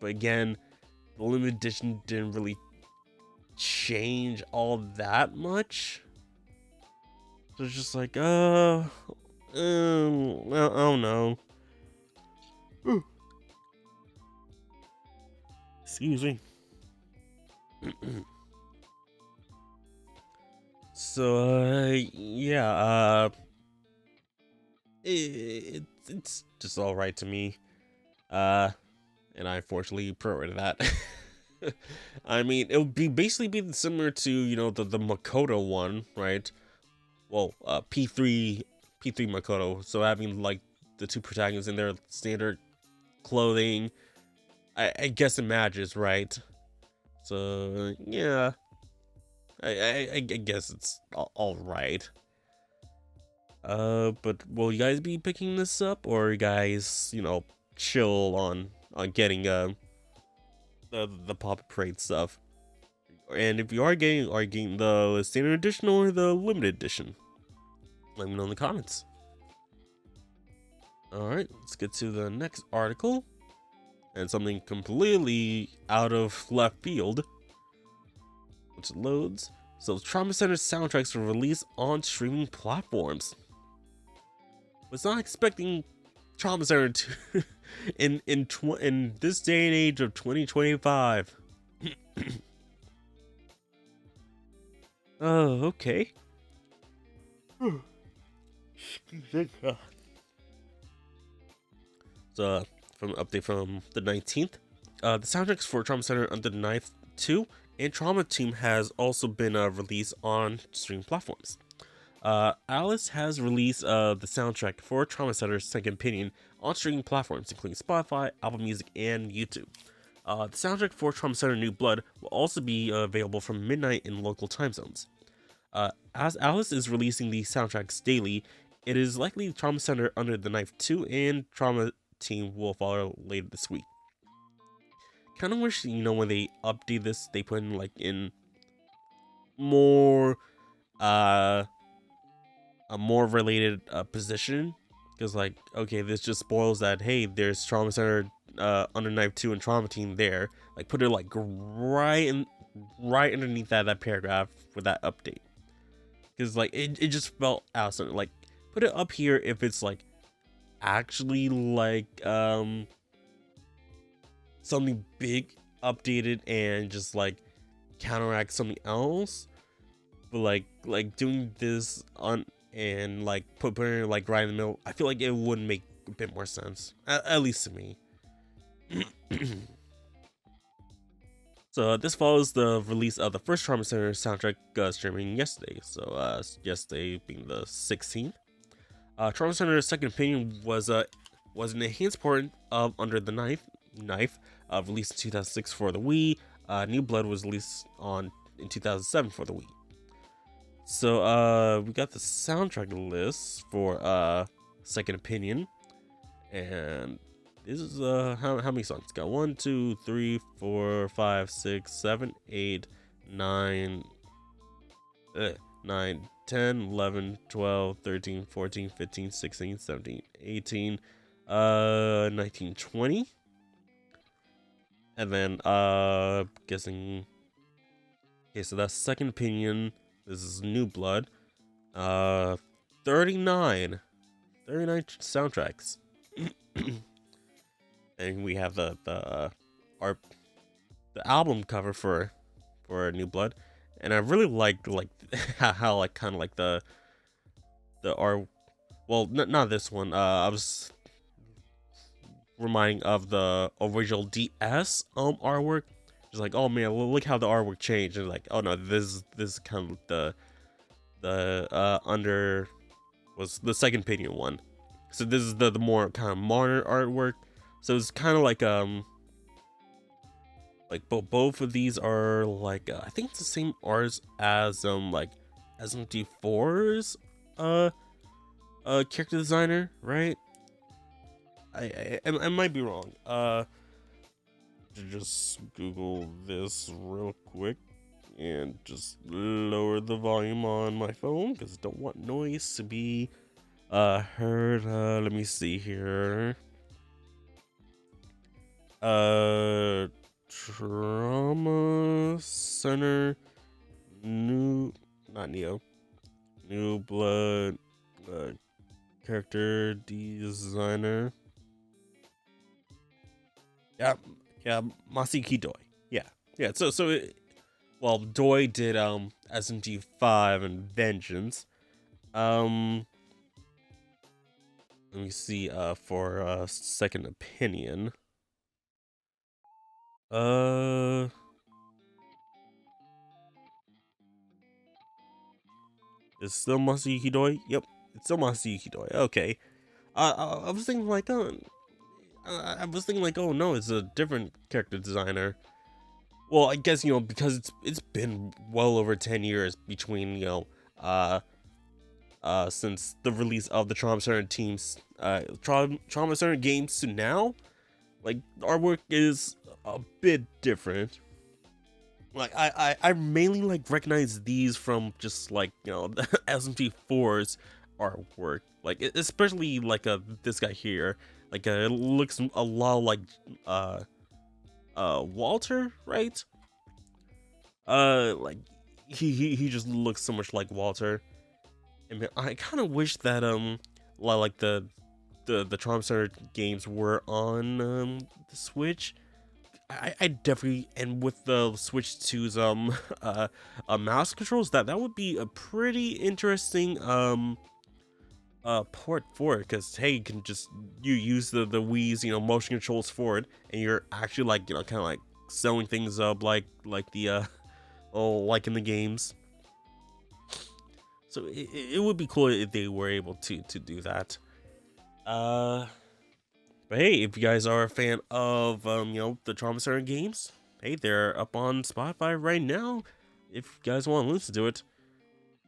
again, the limited edition didn't really change all that much. So it's just like, I don't know. Excuse me. So, yeah, it's just all right to me. And I unfortunately pre-ordered that. I mean, it would be basically be similar to, you know, the Makoto one, right? Well, P3 Makoto. So having like the two protagonists in their standard clothing, I guess it matches, right? So yeah, I guess it's all right. But will you guys be picking this up, or you guys, you know, chill on getting the Pop Parade stuff? And if you are getting the standard edition or the limited edition, let me know in the comments. All right, let's get to the next article, and something completely out of left field, which loads. So Trauma Center soundtracks were released on streaming platforms. Was not expecting Trauma Center to in this day and age of 2025. Oh, okay. So, from an update from the 19th, the soundtracks for Trauma Center Under the Knife 2 and Trauma Team has also been released on streaming platforms. Atlus has released the soundtrack for Trauma Center's Second Opinion on streaming platforms, including Spotify, Apple Music, and YouTube. The soundtrack for Trauma Center New Blood will also be available from midnight in local time zones. As Atlus is releasing these soundtracks daily, it is likely Trauma Center Under the Knife 2 and Trauma Team will follow later this week. Kind of wish, you know, when they update this, they put in like in more a more related position, because like, okay, this just spoils that, hey, there's Trauma Center Under Knife 2 and Trauma Team there. Like, put it like right underneath that paragraph for that update, because like it just felt awesome. Like, put it up here if it's like actually like something big updated and just like counteract something else. But like doing this on and like putting it like right in the middle, I feel like it would make a bit more sense, at least to me. So this follows the release of the first Trauma Center soundtrack streaming yesterday. So yesterday being the 16th. Trauma Center's Second Opinion was an enhanced port of Under the Knife, released in 2006 for the Wii. New Blood was released in 2007 for the Wii. So we got the soundtrack list for Second Opinion, and this is how many songs? Got 1, 2, 3, 4, 5, 6, 7, 8, 9, 9, 10, 11, 12, 13, 14, 15, 16, 17, 18, 19, 20. And then guessing, okay, so that's Second Opinion. This is New Blood. 39. 39 soundtracks. And we have our the album cover for New Blood, and I really liked like how like kind of like the art. Well, not this one. I was reminding of the original DS artwork. Just like, oh man, look how the artwork changed, and like, oh no, this is kind of the under was the second opinion one. So this is the more kind of modern artwork. So it's kind of like both of these are like I think it's the same art as like SMT4's character designer, right? I might be wrong. Just Google this real quick and just lower the volume on my phone because I don't want noise to be heard. Let me see here. Trauma Center, New Blood, character designer. Yeah, Masaki Doi. Yeah. So well, Doi did SMG5 and Vengeance. Let me see for second opinion. It's still Masaki Doi? Yep, it's still Masaki Doi. Okay. I was thinking like, oh no, it's a different character designer. Well, I guess because it's been well over 10 years between since the release of the Trauma Center teams, Trauma Center games to now, like artwork is a bit different. Like I mainly like recognize these from just like the SMT4's artwork, like especially like this guy here, like it looks a lot like Walter, right? Like he just looks so much like Walter. And man, I kind of wish that like the Trauma Center games were on the Switch. I definitely, and with the Switch 2's mouse controls, that would be a pretty interesting port for it, because hey, you can just use the Wii's motion controls for it, and you're actually like kind of like sewing things up like the like in the games. So it would be cool if they were able to do that. But hey, if you guys are a fan of the Trauma Center games, hey, they're up on Spotify right now. If you guys want to listen to it,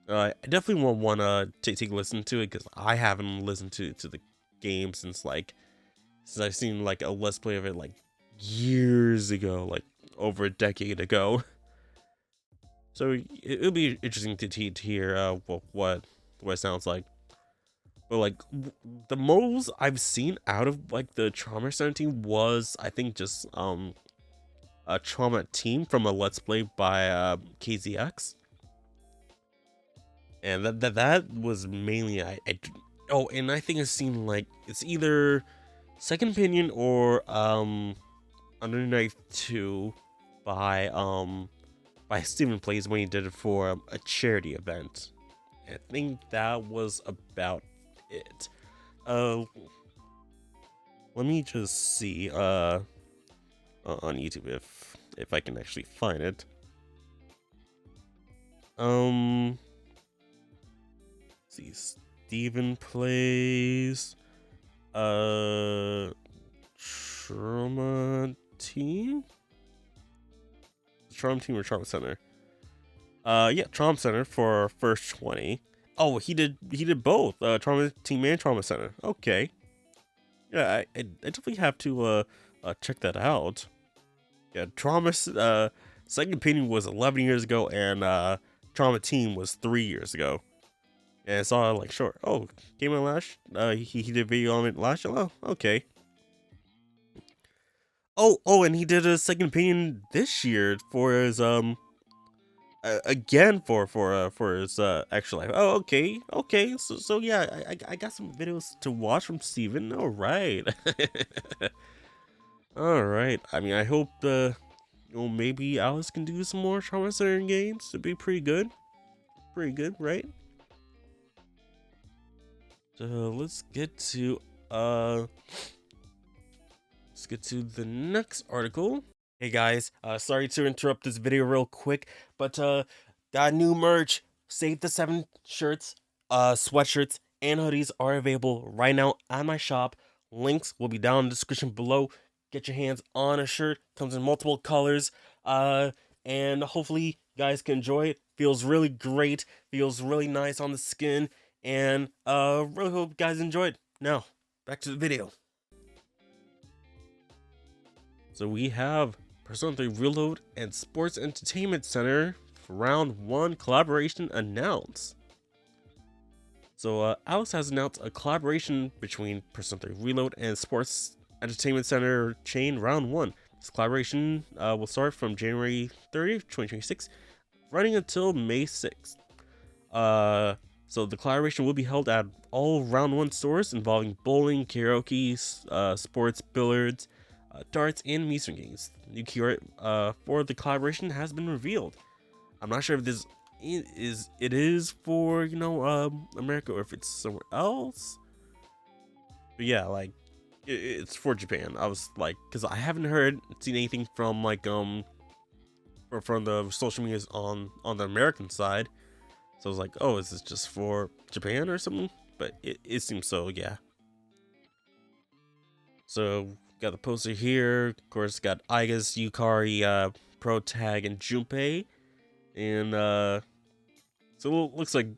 I definitely want to take a listen to it, because I haven't listened to the game since I've seen like a Let's Play of it like years ago, like over a decade ago. So it'll be interesting to hear what it sounds like. But like the most I've seen out of like the Trauma Center team was, I think, just a Trauma team from a Let's Play by KZX, and that was mainly oh, and I think I've seen like it's either Second Opinion or Underknife 2 by Steven Plays, when he did it for a charity event. And I think that was about it. Let me just see on YouTube if I can actually find it. See, Steven Plays Trauma Team? Trauma Team or Trauma Center? Yeah, Trauma Center for first 20. Oh, he did both, Trauma Team and Trauma Center. Okay. Yeah, I definitely have to check that out. Yeah, Second Opinion was 11 years ago, and Trauma Team was 3 years ago. And I saw like, sure. Oh, came out last. He did video on it last year. Oh, okay. Oh, and he did a Second Opinion this year for his again for his extra life. Oh, okay. So yeah, I got some videos to watch from Steven. All right. All right. I mean, I hope maybe Alice can do some more Trauma Center games. It'd be pretty good. Pretty good, right? So let's get to the next article. Hey guys, sorry to interrupt this video real quick, but got new merch. Save the 7 shirts, sweatshirts, and hoodies are available right now at my shop. Links will be down in the description below. Get your hands on a shirt. Comes in multiple colors. And hopefully you guys can enjoy it. Feels really great. Feels really nice on the skin. And really hope you guys enjoyed. Now, back to the video. So we have Persona 3 Reload and Sports Entertainment Center for Round 1 collaboration announced. So Atlus has announced a collaboration between Persona 3 Reload and Sports Entertainment Center chain Round 1. This collaboration will start from January 30th, 2026, running until May 6th. So the collaboration will be held at all Round 1 stores involving bowling, karaoke, sports, billiards, darts, and music games. New keyword for the collaboration has been revealed. I'm not sure if this is for America or if it's somewhere else. But yeah, like it's for Japan. I was like, because I haven't seen anything from like or from the social medias on the American side. So I was like, oh, is this just for Japan or something? But it seems so, yeah. So got the poster here. Of course, got Aiga's, Yukari, Pro Tag, and Junpei. And so it looks like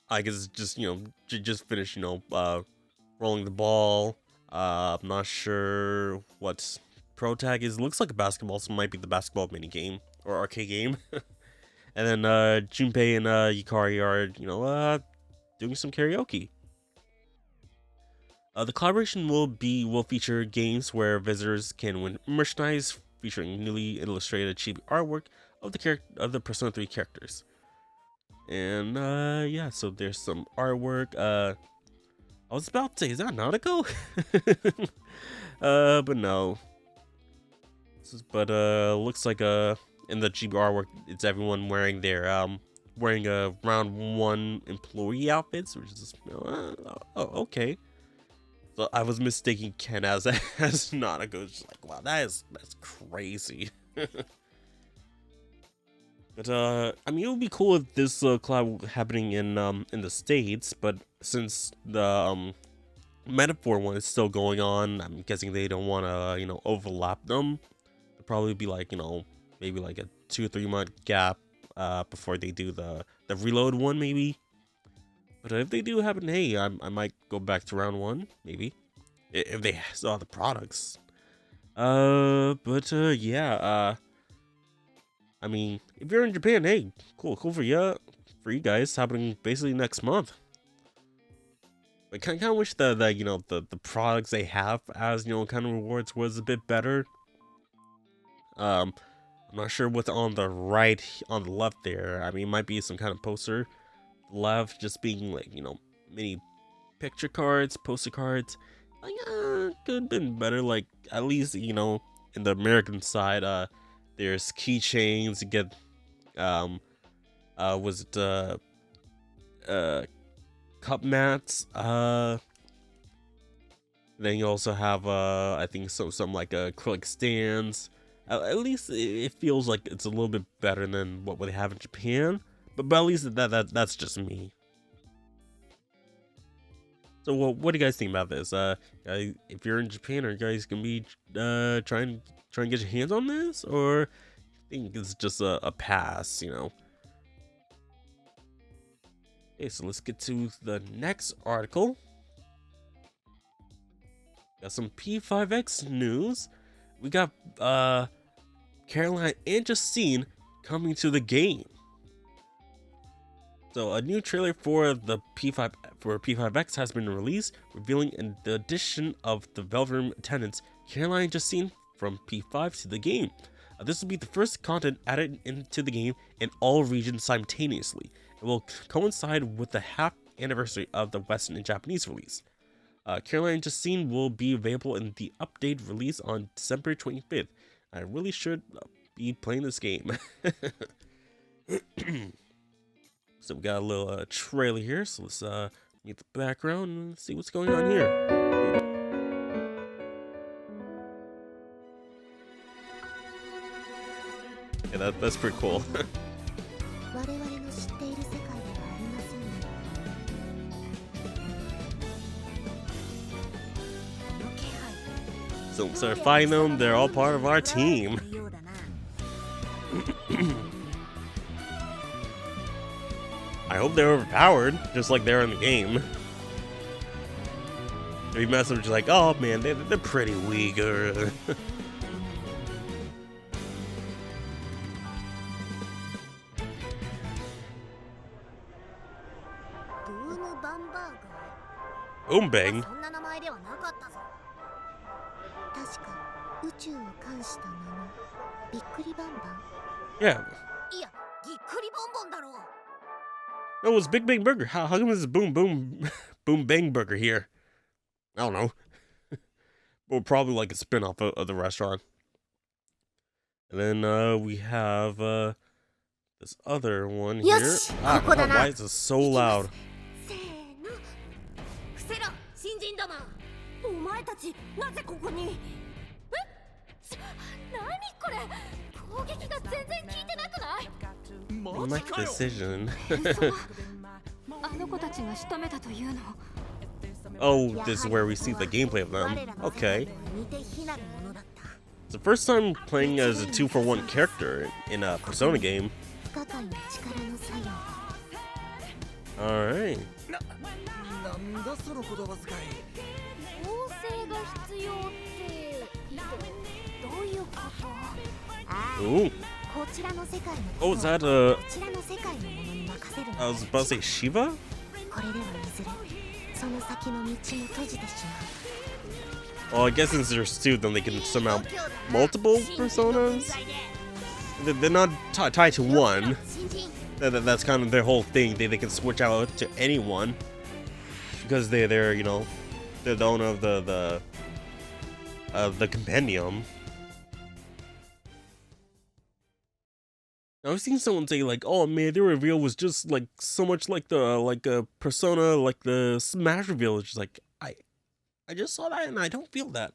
Aiga's just just finished rolling the ball. I'm not sure what Pro Tag is. It looks like a basketball, so it might be the basketball mini game or arcade game. And then Junpei and Yukari are doing some karaoke. The collaboration will feature games where visitors can win merchandise featuring newly illustrated chibi artwork of the Persona 3 characters. And yeah, so there's some artwork. I was about to say, is that Nautico? But no. But looks like in the chibi artwork, it's everyone wearing their wearing a Round 1 employee outfits, which is okay. So I was mistaking Ken as Nautico. Just like, wow, that's crazy. But I mean, it would be cool if this collab happening in the States, but since the Metaphor one is still going on, I'm guessing they don't want to overlap them. It'll probably be like maybe like a 2 or 3 month gap before they do the Reload one, maybe. But if they do happen, hey, I might go back to Round 1, maybe, if they saw the products. But yeah, I mean, if you're in Japan, hey, cool for you guys, happening basically next month. But kind of wish that the products they have as kind of rewards was a bit better. I'm not sure what's on the left there. I mean, it might be some kind of poster. Left just being like mini picture cards, poster cards. Like could have been better. Like at least in the American side, there's keychains. You get was it cup mats. Then you also have I think some like acrylic stands. At least it feels like it's a little bit better than what they have in Japan. But at least that's just me. So what do you guys think about this? If you're in Japan, are you guys gonna be trying to get your hands on this, or you think it's just a pass? Okay, so let's get to the next article. Got some P5X news. We got Caroline and Justine coming to the game. So a new trailer for the P5X has been released, revealing the addition of the Velvet Room attendants Caroline and Justine from P5 to the game. This will be the first content added into the game in all regions simultaneously. It will coincide with the half anniversary of the Western and Japanese release. Caroline and Justine will be available in the update release on December 25th. I really should be playing this game. So we got a little trailer here, so let's mute the background and see what's going on here. Yeah, that's pretty cool. So instead of fighting them, they're all part of our team. I hope they're overpowered, just like they're in the game. If you mess up, just like, oh man, they're pretty weak. Boom bang. Yeah. No, it was Big Bang Burger. How come this is Boom Bang Burger here? I don't know. Well, probably like a spin-off of the restaurant. And then we have this other one here. Why is it so loud? Make a decision. Oh, this is where we see the gameplay of them. Okay. It's the first time playing as a 2-for-1 character in a Persona game. Alright. Ooh. Oh, is that I was about to say Shiva? Well, I guess since there's two, then they can somehow multiple personas? They're not tied to one. That's kind of their whole thing. They can switch out to anyone. Because they're you know, they're the owner of the compendium. I've seen someone say like, "Oh man, their reveal was just like so much like the Persona, like the Smash reveal." It's just like I just saw that and I don't feel that.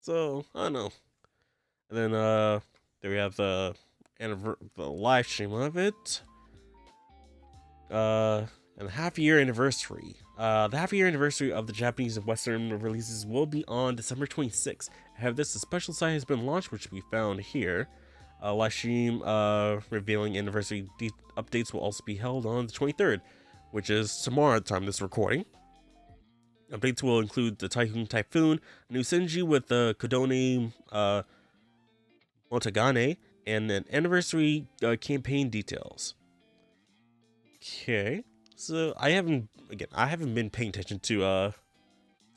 So I don't know. And then there we have the live stream of it. And the half-year anniversary. The half-year anniversary of the Japanese and Western releases will be on December 26th. Have this, a special site has been launched, which we found here. Live stream revealing anniversary updates will also be held on the 23rd, which is tomorrow at the time of this recording. Updates will include the Typhoon, a new Senji with the Kodone Motagane, and an anniversary campaign details. Okay, so I haven't been paying attention to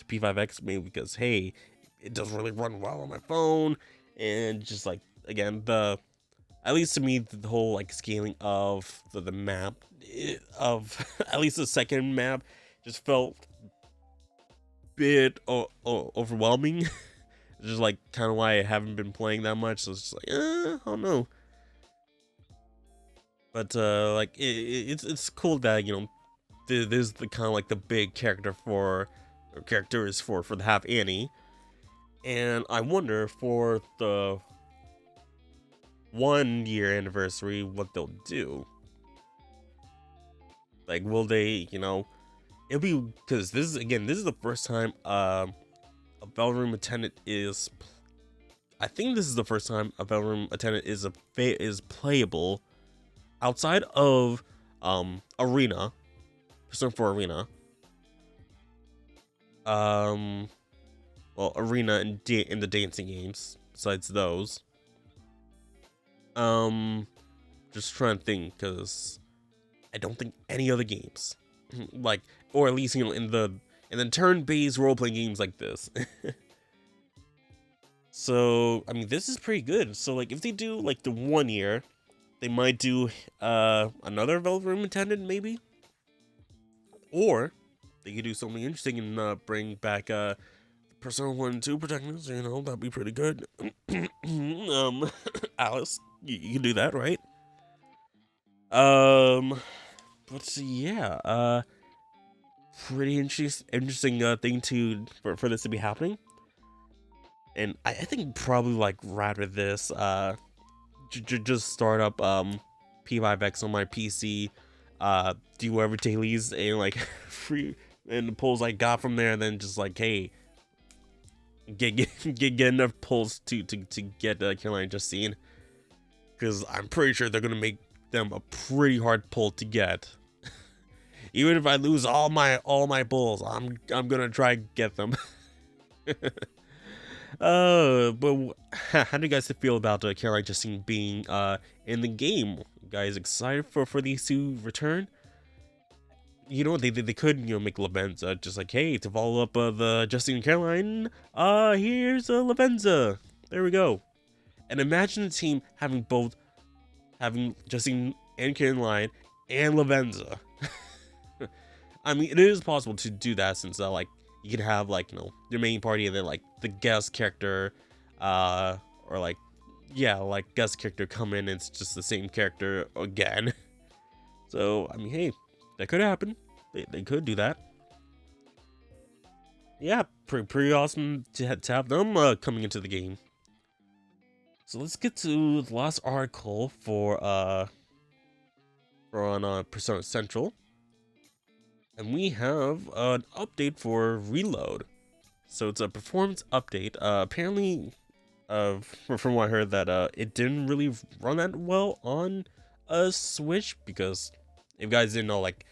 P5X, mainly because hey, it doesn't really run well on my phone, and just like again at least to me the whole like scaling of the map of at least the second map just felt a bit overwhelming. It's just like kind of why I haven't been playing that much. So it's just like I don't know. But like it's cool that you know there's the kind of like the big characters for the half Annie, and I wonder for the 1-year anniversary what they'll do. Like, will they, you know, it'll be because this is the first time a bellroom attendant is. I think this is the first time a bellroom attendant is playable outside of Arena, Persona 4 Arena. Well, Arena and in the dancing games. Besides those, just trying to think because I don't think any other games, like, or at least you know in the turn-based role-playing games like this. So, I mean, this is pretty good. So, like, if they do, like, the 1 year, they might do, another Velvet Room attendant, maybe? Or, they could do something interesting and, bring back, Persona 1 and 2 protagonists, you know, that'd be pretty good. Alice, you can do that, right? But yeah, pretty interesting thing for this to be happening. And I think probably like rather this just start up P5X on my PC, do whatever dailies and like free and the pulls I got from there, and then just like, hey, get enough pulls to get Caroline and Justine, because I'm pretty sure they're gonna make them a pretty hard pull to get. Even if I lose all my pulls, I'm gonna try to get them. But how do you guys feel about Caroline Justine being in the game? You guys excited for these two return? You know, they could, you know, make Lavenza just like, hey, to follow up the Justine and Caroline, here's Lavenza. There we go. And imagine the team having Justine and Caroline and Lavenza. I mean, it is possible to do that, since like you can have like, you know, your main party and then like the guest character, or like, yeah, like guest character come in and it's just the same character again. So I mean, hey, that could happen. They could do that. Yeah, pretty awesome to have them coming into the game. So let's get to the last article for on Persona Central. And we have an update for Reload. So it's a performance update. Apparently, from what I heard, that it didn't really run that well on a Switch, because if you guys didn't know, like,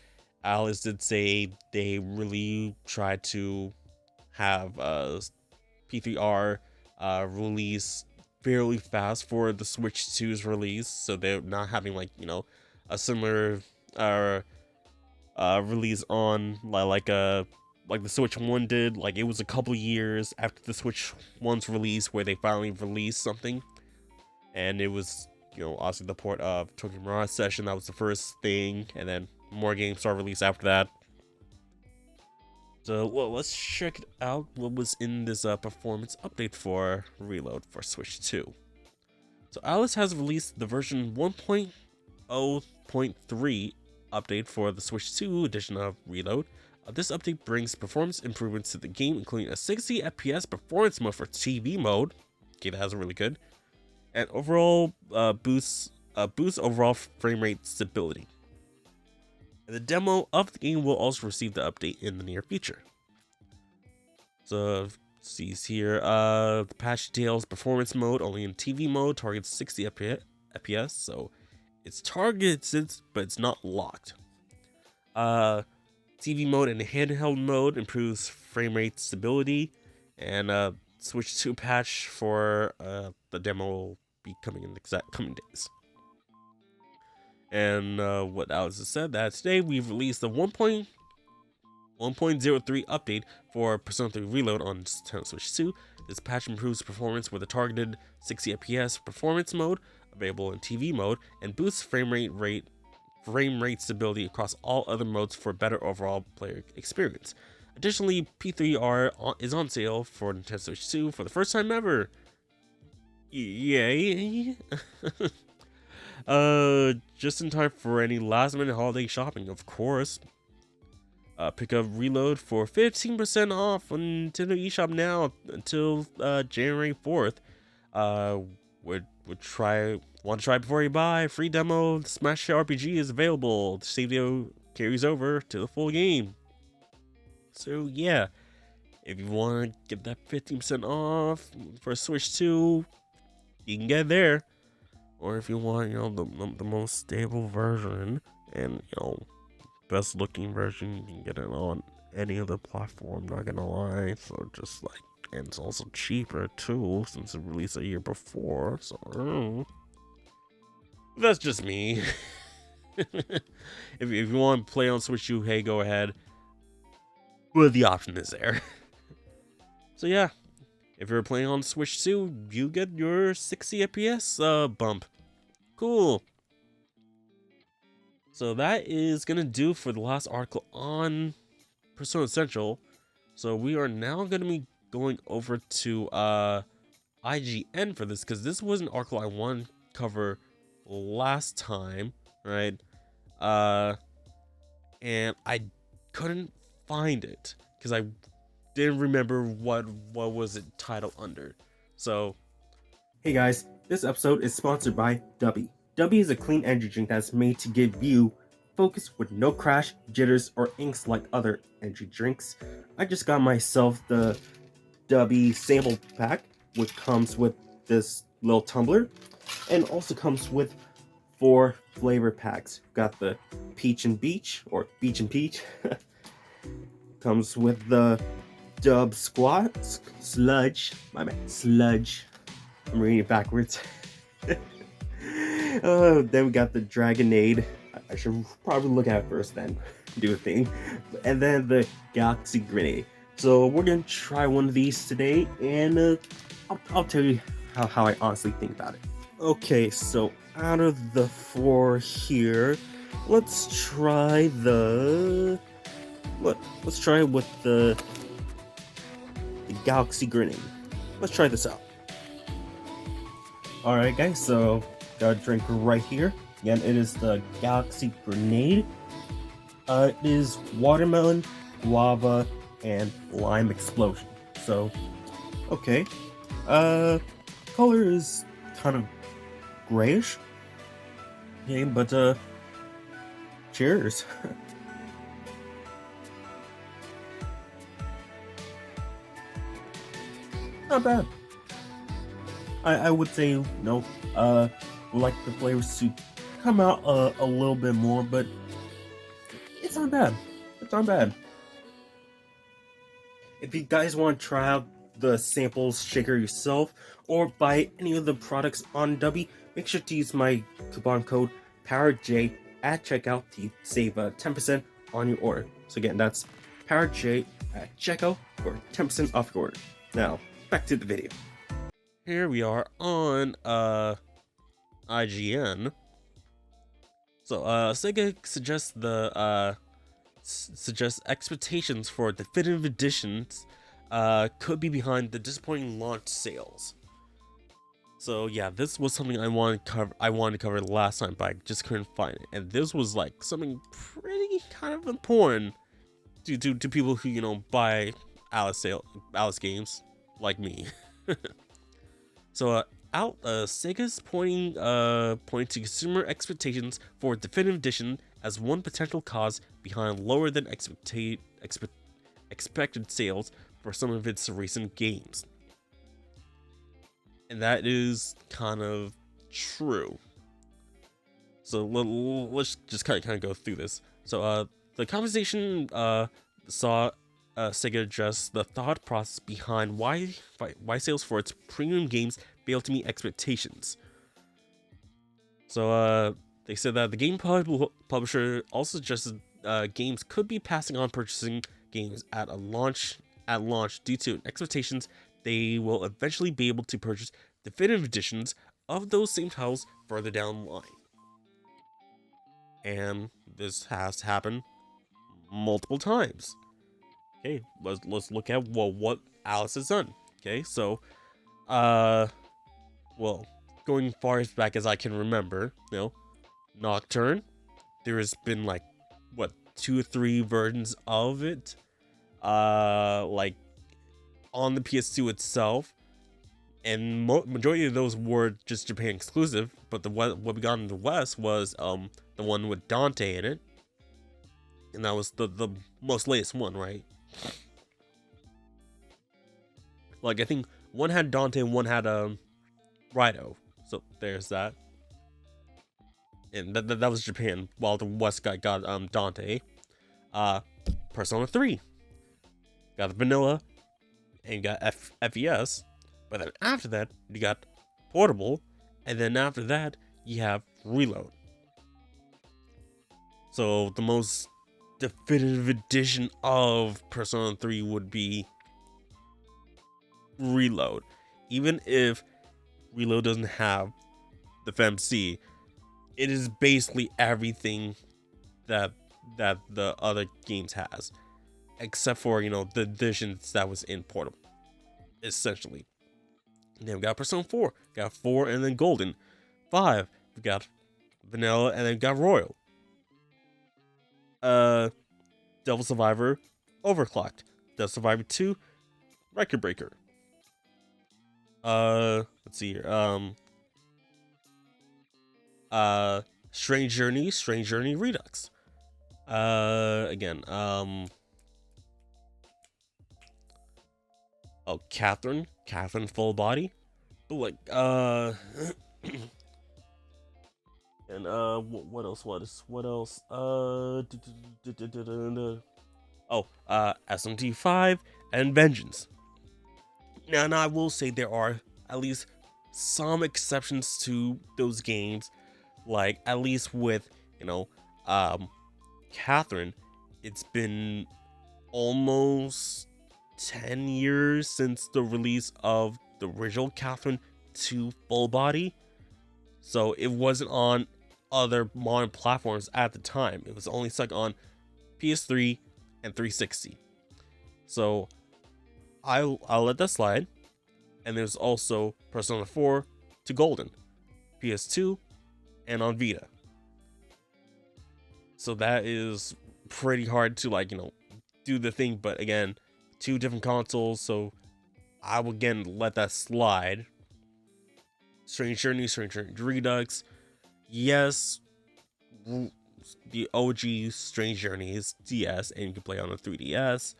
Atlus did say they really tried to have P3R release fairly fast for the Switch 2's release, so they're not having, like, you know, a similar release on like the Switch 1 did. Like, it was a couple years after the Switch 1's release where they finally released something, and it was, you know, obviously the port of Tokyo Mirage Session. That was the first thing, and then more games started released after that. So, well, let's check out what was in this performance update for Reload for Switch 2. So Atlus has released the version 1.0.3 update for the Switch 2 edition of Reload. This update brings performance improvements to the game, including a 60 FPS performance mode for TV mode. Okay, that's really good. And overall boosts overall frame rate stability. And the demo of the game will also receive the update in the near future. So, sees here, the patch details performance mode only in TV mode targets 60 FPS, so it's targeted, but it's not locked. TV mode and handheld mode improves frame rate stability, and Switch 2 patch for the demo will be coming in the exact coming days. And what Alex has said, that today we've released the 1.03 update for Persona 3 Reload on Nintendo Switch 2. This patch improves performance with a targeted 60 FPS performance mode available in TV mode, and boosts frame rate stability across all other modes for better overall player experience. Additionally, P3R is on sale for Nintendo Switch 2 for the first time ever. Yay! Just in time for any last minute holiday shopping, of course. Pick up Reload for 15% off on Nintendo eShop now until January 4th. Want to try before you buy? Free demo Smash RPG is available. The save video carries over to the full game. So yeah, if you want to get that 15% off for Switch 2, you can get it there. Or if you want, you know, the most stable version and, you know, best looking version, you can get it on any other platform, not gonna lie. So just like, and it's also cheaper too, since it released a year before. So that's just me. if you want to play on Switch 2, hey, go ahead. But the option is there. So yeah, If you're playing on Switch too, you get your 60 FPS bump. Cool. So that is gonna do for the last article on Persona Central. So we are now gonna be going over to IGN for this, because this was an article I wanted to cover last time, right? And I couldn't find it because I didn't remember what was it titled under. So, hey guys, this episode is sponsored by Dubby. Dubby is a clean energy drink that's made to give you focus with no crash, jitters, or inks like other energy drinks. I just got myself the Dubby sample pack, which comes with this little tumbler, and also comes with 4 flavor packs. Got the Peach and Beach, or Beach and Peach. Comes with the Dub Squat Sludge. My bad, Sludge. I'm reading it backwards. Then we got the Dragonade. I should probably look at it first, then do a thing. And then the Galaxy Grenade. So we're gonna try one of these today, and I'll tell you how I honestly think about it. Okay, so out of the 4 here, let's try the let's try with the Galaxy Grenade. Let's try this out. Alright guys, so got a drink right here. Again, it is the Galaxy Grenade. It is watermelon, guava, and lime explosion. So, okay. Color is kind of grayish. Okay, but cheers. Not bad. I would say no. Like the flavors to come out a little bit more, but it's not bad. It's not bad. If you guys want to try out the samples shaker yourself or buy any of the products on Dubby, make sure to use my coupon code PowerJ at checkout to save 10% on your order. So again, that's PowerJ at checkout for 10% off your order. Now, back to the video. Here we are on IGN. So Sega suggests suggests expectations for definitive editions could be behind the disappointing launch sales. So yeah, this was something I wanted to cover last time, but I just couldn't find it. And this was like something pretty kind of important to people who, you know, buy Atlus games like me. So Sega's pointing to consumer expectations for definitive edition as one potential cause behind lower than expected sales for some of its recent games. And that is kind of true. So let's just kind of go through this. So the conversation saw Sega address the thought process behind why sales for its premium games fail to meet expectations. So they said that the game publisher also suggested games could be passing on purchasing games at launch due to expectations they will eventually be able to purchase definitive editions of those same titles further down the line. And this has happened multiple times. Okay, let's look at what Atlus has done. Okay, so well, going far as back as I can remember, you know, Nocturne, there has been like what 2 or 3 versions of it, like on the PS2 itself, and majority of those were just Japan exclusive. But what we got in the West was the one with Dante in it, and that was the most latest one, right? Like I think one had Dante and one had Rido, so there's that. And that was Japan, while the West got Dante. Persona 3 got the vanilla and got FES, but then after that you got Portable, and then after that you have Reload. So the most definitive edition of Persona 3 would be Reload. Even if Reload doesn't have the FMC, it is basically everything that the other games has, except for, you know, the additions that was in Portal, essentially. Then we got Persona 4, got 4 and then Golden. 5, we got Vanilla and then we got Royal. Devil Survivor, Overclocked. Devil Survivor 2, Record Breaker. Let's see here. Strange Journey Redux. Again, oh, Catherine Full Body. But like, and what else? Oh, SMT5 and Vengeance. Now, I will say there are at least some exceptions to those games, like at least with, you know, Catherine. It's been almost 10 years since the release of the original Catherine 2 Full Body, so it wasn't on other modern platforms at the time. It was only stuck on PS3 and 360. So I'll let that slide. And there's also Persona 4 to Golden, PS2, and on Vita. So that is pretty hard to, like, you know, do the thing. But again, 2 different consoles, so I will again let that slide. Strange Journey Redux. Yes, the OG Strange Journey is DS, and you can play on a 3DS.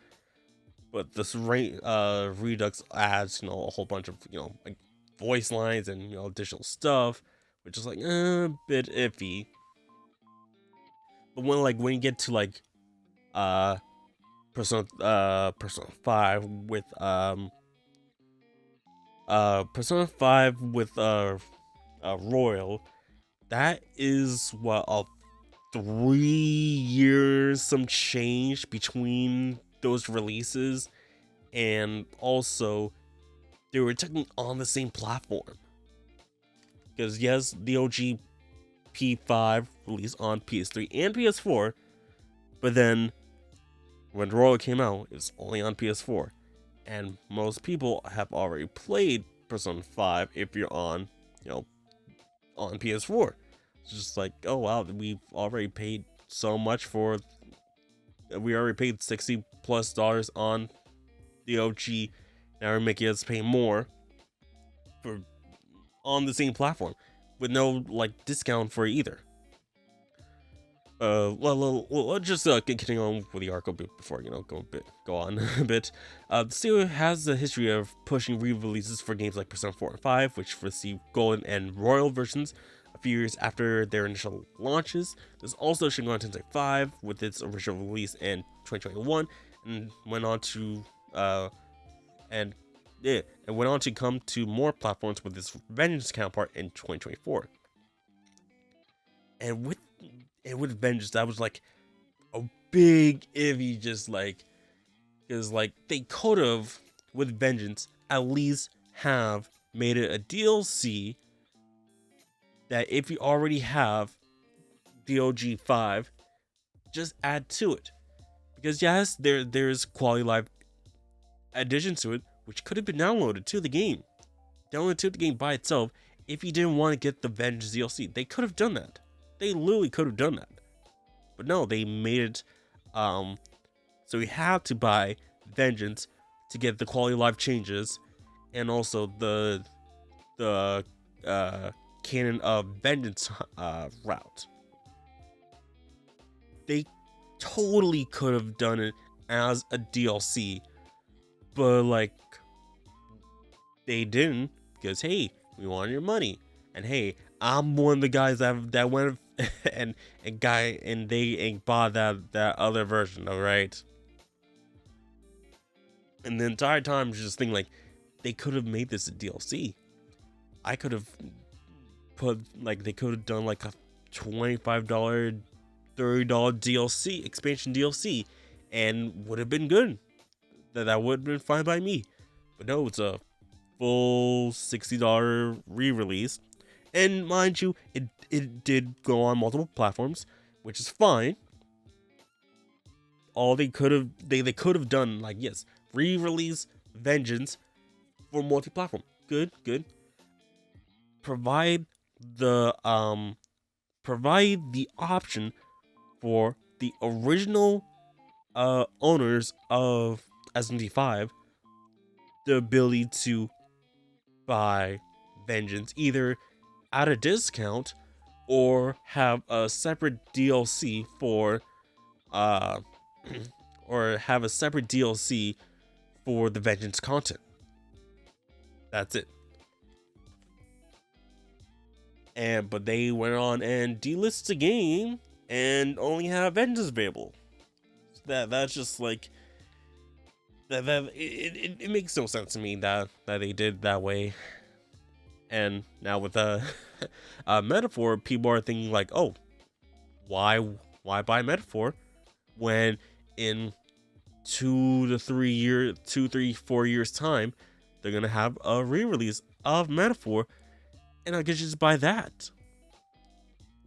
But this Redux adds, you know, a whole bunch of, you know, like voice lines and, you know, additional stuff, which is like a bit iffy. But when you get to like Persona 5 with Persona 5 with Royal, that is what 3 years some change between those releases, and also they were technically on the same platform, because yes, the OG P5 released on PS3 and PS4, but then when Royal came out, it was only on PS4, and most people have already played Persona 5 if you're on, you know, on PS4. It's just like, oh wow, we've already paid so much for. We already paid $60+ on the OG. Now we're making us pay more for on the same platform with no like discount for either. Let's just continue on with the arc a bit before, you know, go on a bit. The studio has a history of pushing re-releases for games like Persona 4 and 5, which received Golden and Royal versions a few years after their initial launches. There's also Shin Megami Tensei 5 with its original release in 2021, and went on to come to more platforms with its Vengeance counterpart in 2024. And with Vengeance, that was like a big iffy, just like, because like they could have with Vengeance at least have made it a DLC that if you already have the OG 5, just add to it. Because yes, there's quality life additions to it, which could have been downloaded to the game. Downloaded to the game by itself if you didn't want to get the Vengeance DLC. They could have done that. They literally could have done that. But no, they made it so you have to buy Vengeance to get the quality of life changes, and also the canon of Vengeance route. They totally could have done it as a DLC, but like they didn't, because hey, we want your money, and hey, I'm one of the guys that went and bought that other version, alright? And the entire time I was just thinking, like, they could have made this a DLC. I could have put, like, they could have done like a $25, $30 DLC, expansion DLC, and would have been good. That would have been fine by me. But no, it's a full $60 re-release. And mind you, it did go on multiple platforms, which is fine. All they could have done, like, yes, re-release Vengeance for multi-platform. Good. Provide the option for the original owners of SMT5 the ability to buy Vengeance either at a discount or have a separate DLC for the Vengeance content. That's it. But they went on and delisted the game and only have Vengeance available. That's just like it makes no sense to me that they did that way. And now with Metaphor, people are thinking like, oh, why buy Metaphor when in 2 to 4 years time they're gonna have a re-release of Metaphor, and I could just buy that,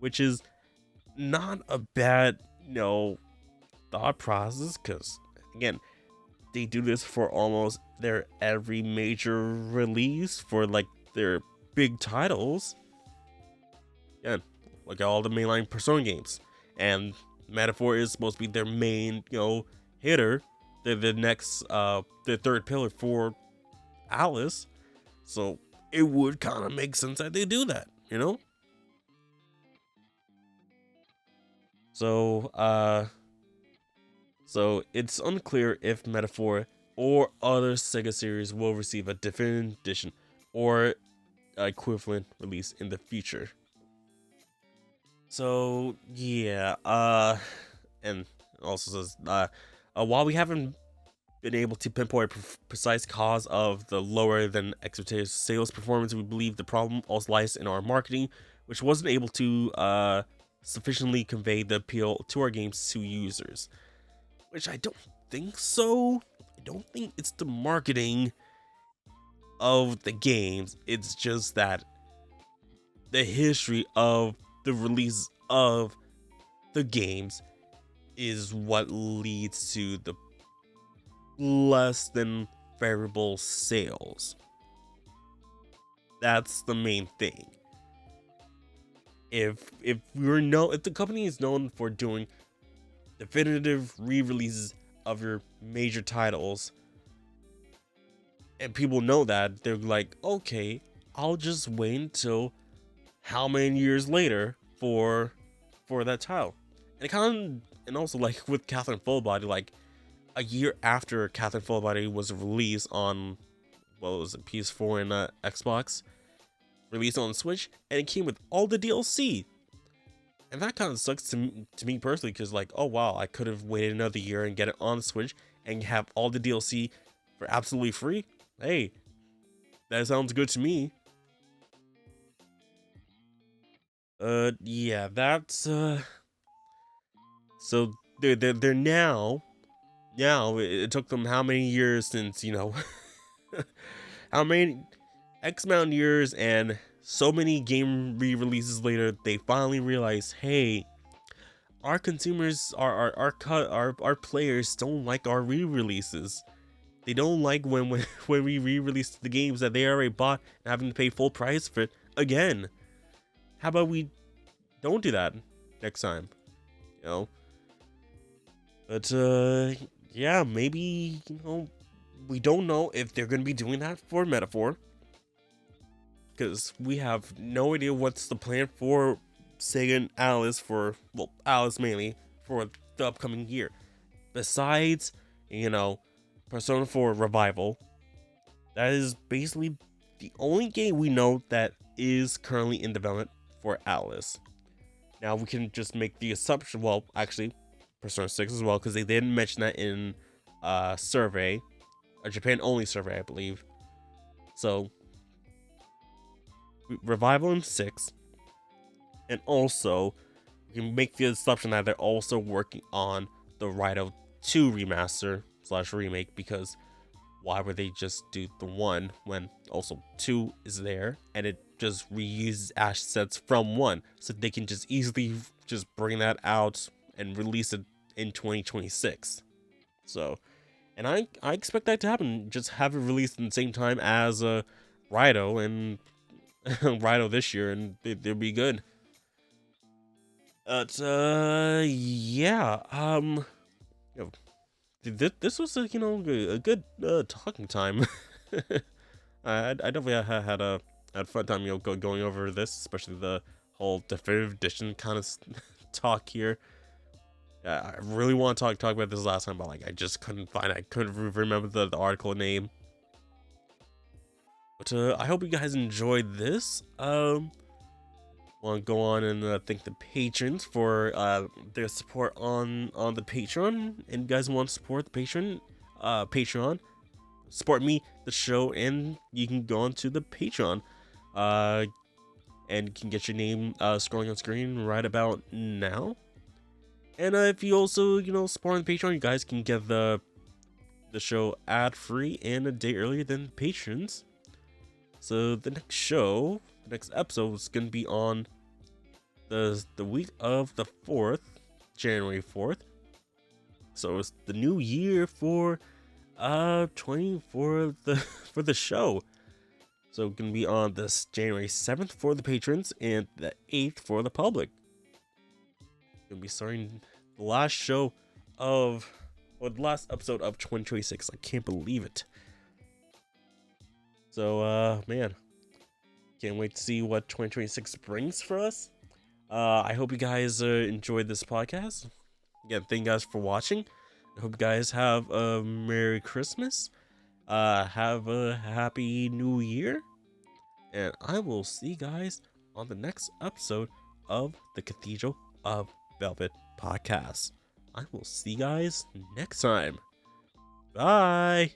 which is not a bad thought process, because again, they do this for almost their every major release for like their big titles. Yeah, like all the mainline Persona games, and Metaphor is supposed to be their main hitter. They're the third pillar for Atlus, so it would kind of make sense that they do that, So it's unclear if Metaphor or other Sega series will receive a definitive edition or equivalent release in the future. So yeah, and also says while we haven't been able to pinpoint a precise cause of the lower than expected sales performance, we believe the problem also lies in our marketing, which wasn't able to sufficiently convey the appeal to our games to users. Which I don't think so. I don't think it's the marketing of the games. It's just that the history of the release of the games is what leads to the less than favorable sales. That's the main thing. If the company is known for doing definitive re-releases of your major titles, and people know that, they're like, okay, I'll just wait until how many years later for that title. And also like with Catherine Full Body, like a year after Catherine Full Body was released on PS4 and Xbox, released on Switch, and it came with all the DLC. And that kind of sucks to me personally, because like, oh wow, I could have waited another year and get it on Switch and have all the DLC for absolutely free. Hey, that sounds good to me. Yeah, that's so they're now it took them how many years since how many X amount of years and so many game re-releases later, they finally realized, hey, our consumers, our players don't like our re-releases. They don't like when we re-release the games that they already bought and having to pay full price for it again. How about we don't do that next time? But yeah, maybe we don't know if they're gonna be doing that for Metaphor, because we have no idea what's the plan for Sega and Atlus Atlus mainly for the upcoming year. Besides, Persona 4 Revival, that is basically the only game we know that is currently in development for Atlus. Now we can just make the assumption, well, actually, Persona 6 as well, because they didn't mention that in a survey, a Japan only survey, I believe. So Revival in 6, and also we can make the assumption that they're also working on the Raiden 2 remaster / remake, because why would they just do the 1 when also 2 is there, and it just reuses assets from 1, so they can just easily just bring that out and release it in 2026. So, and I expect that to happen. Just have it released in the same time as Rido and Rido this year, and they'll be good. But yeah, you know, this was a good talking time. I definitely had a fun time going over this, especially the whole definitive edition kind of talk here. I really want to talk about this last time, but like I just couldn't remember the article name. But I hope you guys enjoyed this. Want to go on and thank the patrons for their support on the Patreon. And you guys want to support the Patreon, support me, the show, and you can go on to the Patreon, and you can get your name scrolling on screen right about now. And if you also support on Patreon, you guys can get the show ad free and a day earlier than patrons. So the next episode is gonna be on the week of the 4th, January 4th. So it's the new year for for the show. So it's gonna be on this January 7th for the patrons and the 8th for the public. Gonna be starting the last the last episode of 2026. I can't believe it. So man, can't wait to see what 2026 brings for us. I hope you guys enjoyed this podcast. Again, thank you guys for watching. I hope you guys have a Merry Christmas. Have a Happy New Year. And I will see you guys on the next episode of the Cathedral of Velvet podcast. I will see you guys next time. Bye.